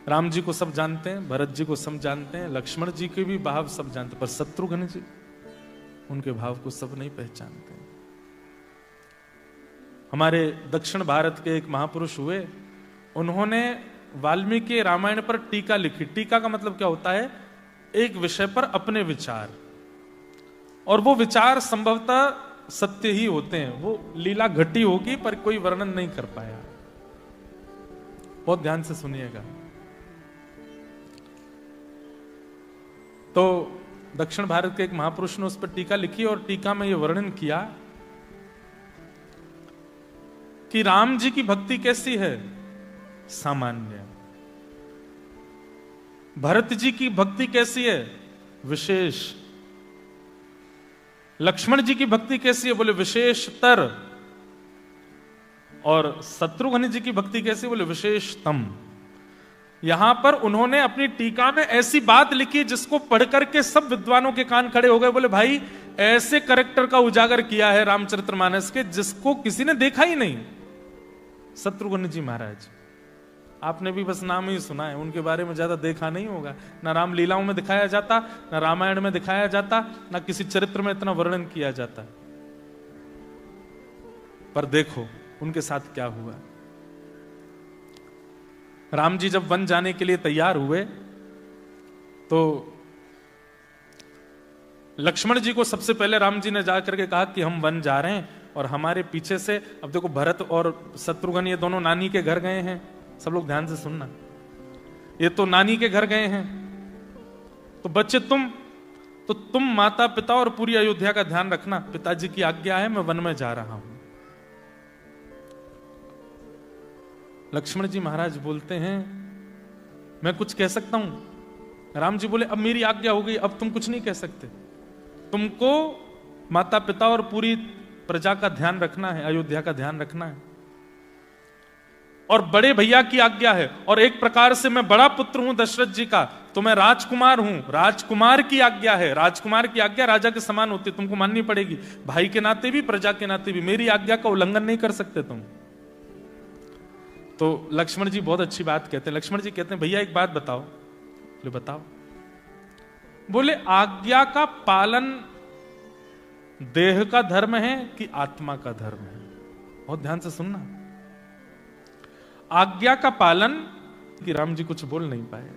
राम जी को सब जानते हैं, भरत जी को सब जानते हैं, लक्ष्मण जी के भी भाव सब जानते हैं, पर शत्रुघ्न जी उनके भाव को सब नहीं पहचानते। हमारे दक्षिण भारत के एक महापुरुष हुए, उन्होंने वाल्मीकि रामायण पर टीका लिखी। टीका का मतलब क्या होता है? एक विषय पर अपने विचार, और वो विचार संभवतः सत्य ही होते हैं। वो लीला घटी होगी पर कोई वर्णन नहीं कर पाया। बहुत ध्यान से सुनिएगा। तो दक्षिण भारत के एक महापुरुष ने उस पर टीका लिखी और टीका में यह वर्णन किया कि राम जी की भक्ति कैसी है? सामान्य। भरत जी की भक्ति कैसी है? विशेष। लक्ष्मण जी की भक्ति कैसी है? बोले विशेषतर। और शत्रुघ्न जी की भक्ति कैसी? बोले विशेषतम। यहां पर उन्होंने अपनी टीका में ऐसी बात लिखी जिसको पढ़ करके सब विद्वानों के कान खड़े हो गए। बोले भाई, ऐसे कैरेक्टर का उजागर किया है रामचरितमानस के जिसको किसी ने देखा ही नहीं। शत्रुघ्न जी महाराज, आपने भी बस नाम ही सुना है, उनके बारे में ज्यादा देखा नहीं होगा। ना राम लीलाओं में दिखाया जाता, ना रामायण में दिखाया जाता, ना किसी चरित्र में इतना वर्णन किया जाता। पर देखो उनके साथ क्या हुआ। राम जी जब वन जाने के लिए तैयार हुए तो लक्ष्मण जी को सबसे पहले राम जी ने जाकर के कहा कि हम वन जा रहे हैं और हमारे पीछे से, अब देखो भरत और शत्रुघ्न ये दोनों नानी के घर गए हैं। सब लोग ध्यान से सुनना, ये तो नानी के घर गए हैं। तो बच्चे तुम माता पिता और पूरी अयोध्या का ध्यान रखना। पिताजी की आज्ञा है, मैं वन में जा रहा हूं। लक्ष्मण जी महाराज बोलते हैं, मैं कुछ कह सकता हूं? राम जी बोले, अब मेरी आज्ञा हो गई, अब तुम कुछ नहीं कह सकते। तुमको माता पिता और पूरी प्रजा का ध्यान रखना है, अयोध्या का ध्यान रखना है। और बड़े भैया की आज्ञा है, और एक प्रकार से मैं बड़ा पुत्र हूं दशरथ जी का, तो मैं राजकुमार हूं। राजकुमार की आज्ञा है, राजकुमार की आज्ञा राजा के समान होती है, तुमको माननी पड़ेगी। भाई के नाते भी, प्रजा के नाते भी, मेरी आज्ञा का उल्लंघन नहीं कर सकते तुम। तो लक्ष्मण जी बहुत अच्छी बात कहते हैं। लक्ष्मण जी कहते हैं, भैया एक बात बताओ। बोले बताओ। बोले आज्ञा का पालन देह का धर्म है कि आत्मा का धर्म है? बहुत ध्यान से सुनना। आज्ञा का पालन, कि राम जी कुछ बोल नहीं पाए।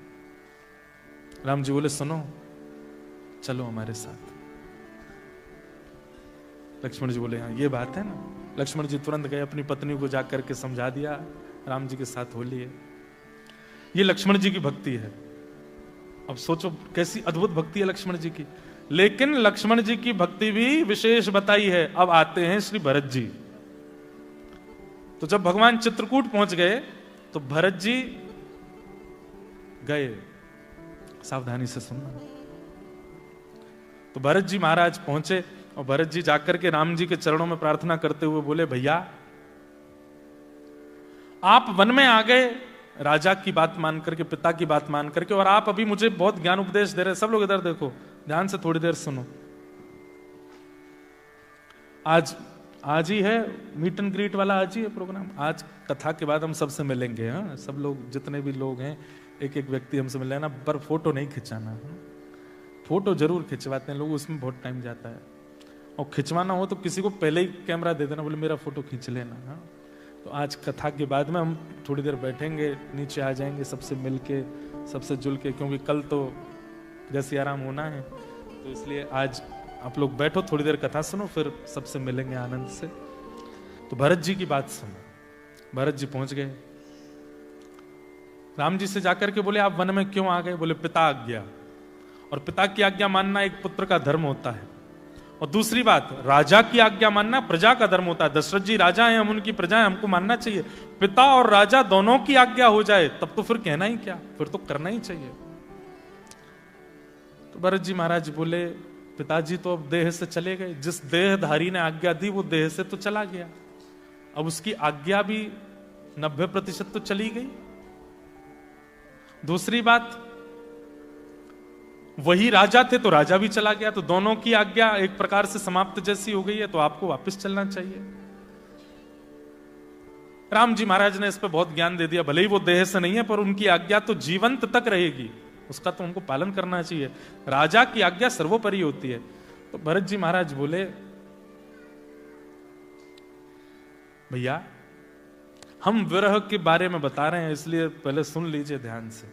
राम जी बोले, सुनो, चलो हमारे साथ। लक्ष्मण जी बोले, हाँ ये बात है ना। लक्ष्मण जी तुरंत गए, अपनी पत्नी को जाकर के समझा दिया, राम जी के साथ हो लिए। ये लक्ष्मण जी की भक्ति है। अब सोचो कैसी अद्भुत भक्ति है लक्ष्मण जी की। लेकिन लक्ष्मण जी की भक्ति भी विशेष बताई है। अब आते हैं श्री भरत जी। तो जब भगवान चित्रकूट पहुंच गए तो भरत जी गए। सावधानी से सुनना। तो भरत जी महाराज पहुंचे और भरत जी जाकर के राम जी के चरणों में प्रार्थना करते हुए बोले, भैया आप वन में आ गए राजा की बात मान करके, पिता की बात मान करके, और आप अभी मुझे बहुत ज्ञान उपदेश दे रहे हैं। सब लोग इधर देखो, ध्यान से थोड़ी देर सुनो। आज आज ही है मीट एंड ग्रीट वाला, आज ही है प्रोग्राम। आज कथा के बाद हम सबसे मिलेंगे। हाँ, सब लोग जितने भी लोग हैं, एक एक व्यक्ति हमसे मिल लेना, पर फोटो नहीं खिंचाना। फोटो जरूर खिंचवाते हैं लोग, उसमें बहुत टाइम जाता है। और खिंचवाना हो तो किसी को पहले ही कैमरा दे देना, बोले मेरा फोटो खींच लेना। हाँ, तो आज कथा के बाद में हम थोड़ी देर बैठेंगे, नीचे आ जाएंगे सबसे मिल के, सबसे जुल के, क्योंकि कल तो जैसे आराम होना है, तो इसलिए आज आप लोग बैठो, थोड़ी देर कथा सुनो, फिर सबसे मिलेंगे आनंद से। तो भरत जी की बात सुनो। भरत जी पहुंच गए, राम जी से जाकर के बोले आप वन में क्यों आ गए? बोले पिता आज्ञा। और पिता की आज्ञा मानना एक पुत्र का धर्म होता है। और दूसरी बात, राजा की आज्ञा मानना प्रजा का धर्म होता है। दशरथ जी राजा हैं, हम उनकी प्रजा हैं, हमको मानना चाहिए। पिता और राजा दोनों की आज्ञा हो जाए तब तो फिर कहना ही क्या, फिर तो करना ही चाहिए। तो भरत जी महाराज बोले पिताजी तो अब देह से चले गए, जिस देहधारी ने आज्ञा दी वो देह से तो चला गया, अब उसकी आज्ञा भी 90% तो चली गई। दूसरी बात, वही राजा थे तो राजा भी चला गया, तो दोनों की आज्ञा एक प्रकार से समाप्त जैसी हो गई है, तो आपको वापस चलना चाहिए। राम जी महाराज ने इस पर बहुत ज्ञान दे दिया, भले ही वो देह से नहीं है पर उनकी आज्ञा तो जीवंत तक रहेगी, उसका तो उनको पालन करना चाहिए। राजा की आज्ञा सर्वोपरि होती है। तो भरत जी महाराज बोले भैया हम विरह के बारे में बता रहे हैं, इसलिए पहले सुन लीजिए ध्यान से।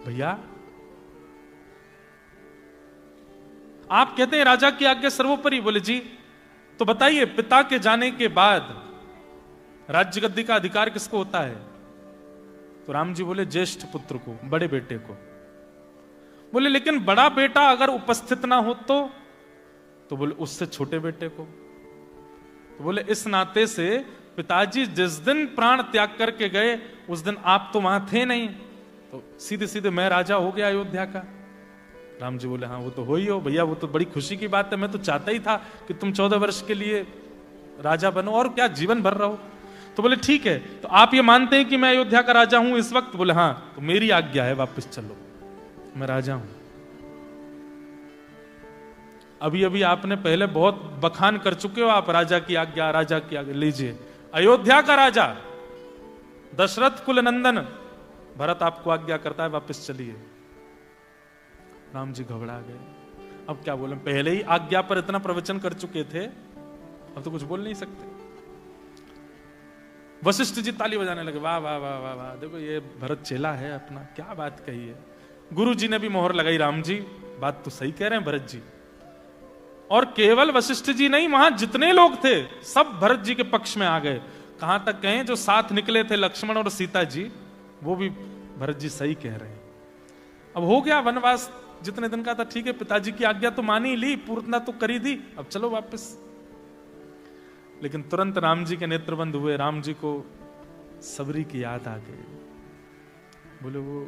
भैया आप कहते हैं राजा की आज्ञा सर्वोपरि, बोले जी तो बताइए पिता के जाने के बाद राज्य गद्दी का अधिकार किसको होता है? तो राम जी बोले ज्येष्ठ पुत्र को, बड़े बेटे को। बोले लेकिन बड़ा बेटा अगर उपस्थित ना हो तो बोले उससे छोटे बेटे को। तो बोले इस नाते से पिताजी जिस दिन प्राण त्याग करके गए उस दिन आप तो वहां थे नहीं, तो सीधे सीधे मैं राजा हो गया अयोध्या का। राम जी बोले हाँ वो तो हो ही हो भैया, वो तो बड़ी खुशी की बात है, मैं तो चाहता ही था कि तुम 14 वर्ष के लिए राजा बनो और क्या जीवन भर रहो। तो बोले ठीक है, तो आप ये मानते हैं कि मैं अयोध्या का राजा हूं इस वक्त? बोले हाँ, तो मेरी आज्ञा है वापस चलो, मैं राजा हूं। अभी अभी आपने पहले बहुत बखान कर चुके हो, आप राजा की आज्ञा, राजा की आज्ञा। लीजिए अयोध्या का राजा दशरथ कुल नंदन भरत आपको आज्ञा करता है, वापस चलिए। राम जी घबरा गए, अब क्या बोले, पहले ही आज्ञा पर इतना प्रवचन कर चुके थे, अब तो कुछ बोल नहीं सकते। वशिष्ठ जी ताली बजाने लगे, वाह वाह वाह वाह वाह, देखो ये भरत चेला है अपना, क्या बात कही है। गुरु जी ने भी मोहर लगाई, राम जी बात तो सही कह रहे हैं भरत जी। और केवल वशिष्ठ जी नहीं, वहां जितने लोग थे सब भरत जी के पक्ष में आ गए। कहां तक कहें जो साथ निकले थे लक्ष्मण और सीता जी, वो भी भरत जी सही कह रहे हैं। अब हो गया वनवास जितने दिन का था, ठीक है, पिताजी की आज्ञा तो मानी ली, पूर्णता तो करी दी, अब चलो वापस। लेकिन तुरंत राम जी के नेत्र बंद हुए, राम जी को सबरी की याद आ गई। बोले वो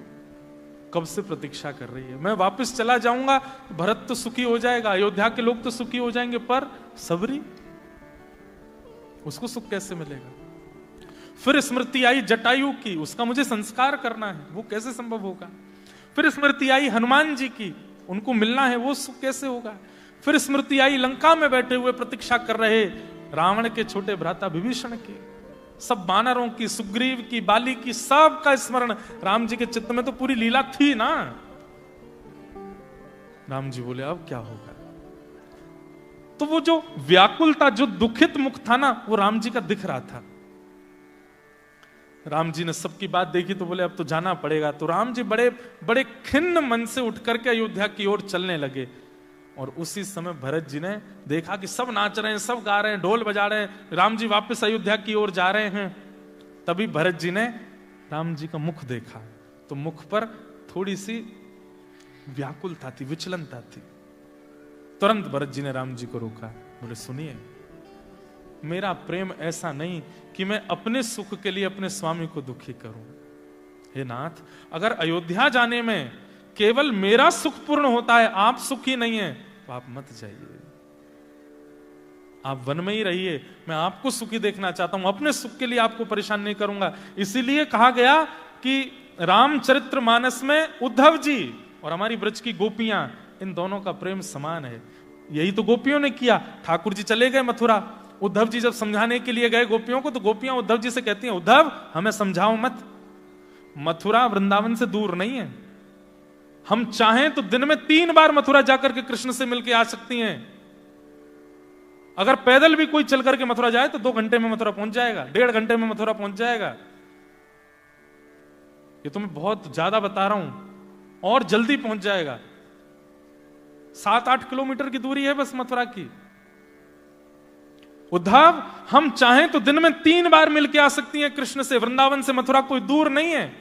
कब से प्रतीक्षा कर रही है, मैं वापस चला जाऊंगा भरत तो सुखी हो जाएगा, अयोध्या के लोग तो सुखी हो जाएंगे, पर सबरी उसको सुख कैसे मिलेगा? फिर स्मृति आई जटायु की, उसका मुझे संस्कार करना है, वो कैसे संभव होगा? फिर स्मृति आई हनुमान जी की, उनको मिलना है, वो सुख कैसे होगा? फिर स्मृति आई लंका में बैठे हुए प्रतीक्षा कर रहे रावण के छोटे भ्राता विभीषण की, सब वानरों की, सुग्रीव की, बाली की, सब का स्मरण राम जी के चित्त में तो पूरी लीला थी ना। राम जी बोले अब क्या होगा? तो वो जो व्याकुलता, जो दुखित मुख था ना, वो राम जी का दिख रहा था। राम जी ने सबकी बात देखी तो बोले अब तो जाना पड़ेगा। तो राम जी बड़े बड़े खिन्न मन से उठ करके अयोध्या की ओर चलने लगे। और उसी समय भरत जी ने देखा कि सब नाच रहे हैं, सब गा रहे हैं, ढोल बजा रहे हैं, राम जी वापस अयोध्या की ओर जा रहे हैं। तभी भरत जी ने राम जी का मुख देखा, तो मुख पर थोड़ी सी व्याकुलता थी, विचलनता थी। तुरंत भरत जी ने राम जी को रोका, बोले सुनिए, मेरा प्रेम ऐसा नहीं कि मैं अपने सुख के लिए अपने स्वामी को दुखी करूं। हे नाथ, अगर अयोध्या जाने में केवल मेरा सुख पूर्ण होता है, आप सुखी नहीं है, तो आप मत जाइए, आप वन में ही रहिए। मैं आपको सुखी देखना चाहता हूं, अपने सुख के लिए आपको परेशान नहीं करूंगा। इसीलिए कहा गया कि रामचरित्र मानस में उद्धव जी और हमारी ब्रज की गोपियां, इन दोनों का प्रेम समान है। यही तो गोपियों ने किया। ठाकुर जी चले गए मथुरा, उद्धव जी जब समझाने के लिए गए गोपियों को, तो गोपियां उद्धव जी से कहती हैं, उद्धव हमें समझाओ मत, मथुरा वृंदावन से दूर नहीं है, हम चाहें तो दिन में 3 बार मथुरा जाकर के कृष्ण से मिलकर आ सकती हैं। अगर पैदल भी कोई चल करके मथुरा जाए तो 2 घंटे में मथुरा पहुंच जाएगा, 1.5 घंटे में मथुरा पहुंच जाएगा। ये तो मैं बहुत ज्यादा बता रहा हूं, और जल्दी पहुंच जाएगा। 7-8 किलोमीटर की दूरी है बस मथुरा की। उद्धव हम चाहें तो दिन में 3 बार मिलके आ सकती हैं कृष्ण से, वृंदावन से मथुरा कोई दूर नहीं है,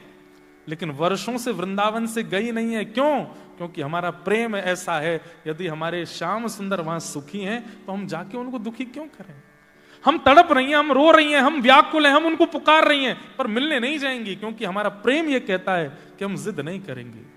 लेकिन वर्षों से वृंदावन से गई नहीं है। क्यों? क्योंकि हमारा प्रेम ऐसा है, यदि हमारे श्याम सुंदर वहां सुखी हैं तो हम जाके उनको दुखी क्यों करें? हम तड़प रही हैं, हम रो रही हैं, हम व्याकुल हैं, हम उनको पुकार रही हैं, पर मिलने नहीं जाएंगी, क्योंकि हमारा प्रेम यह कहता है कि हम जिद नहीं करेंगे।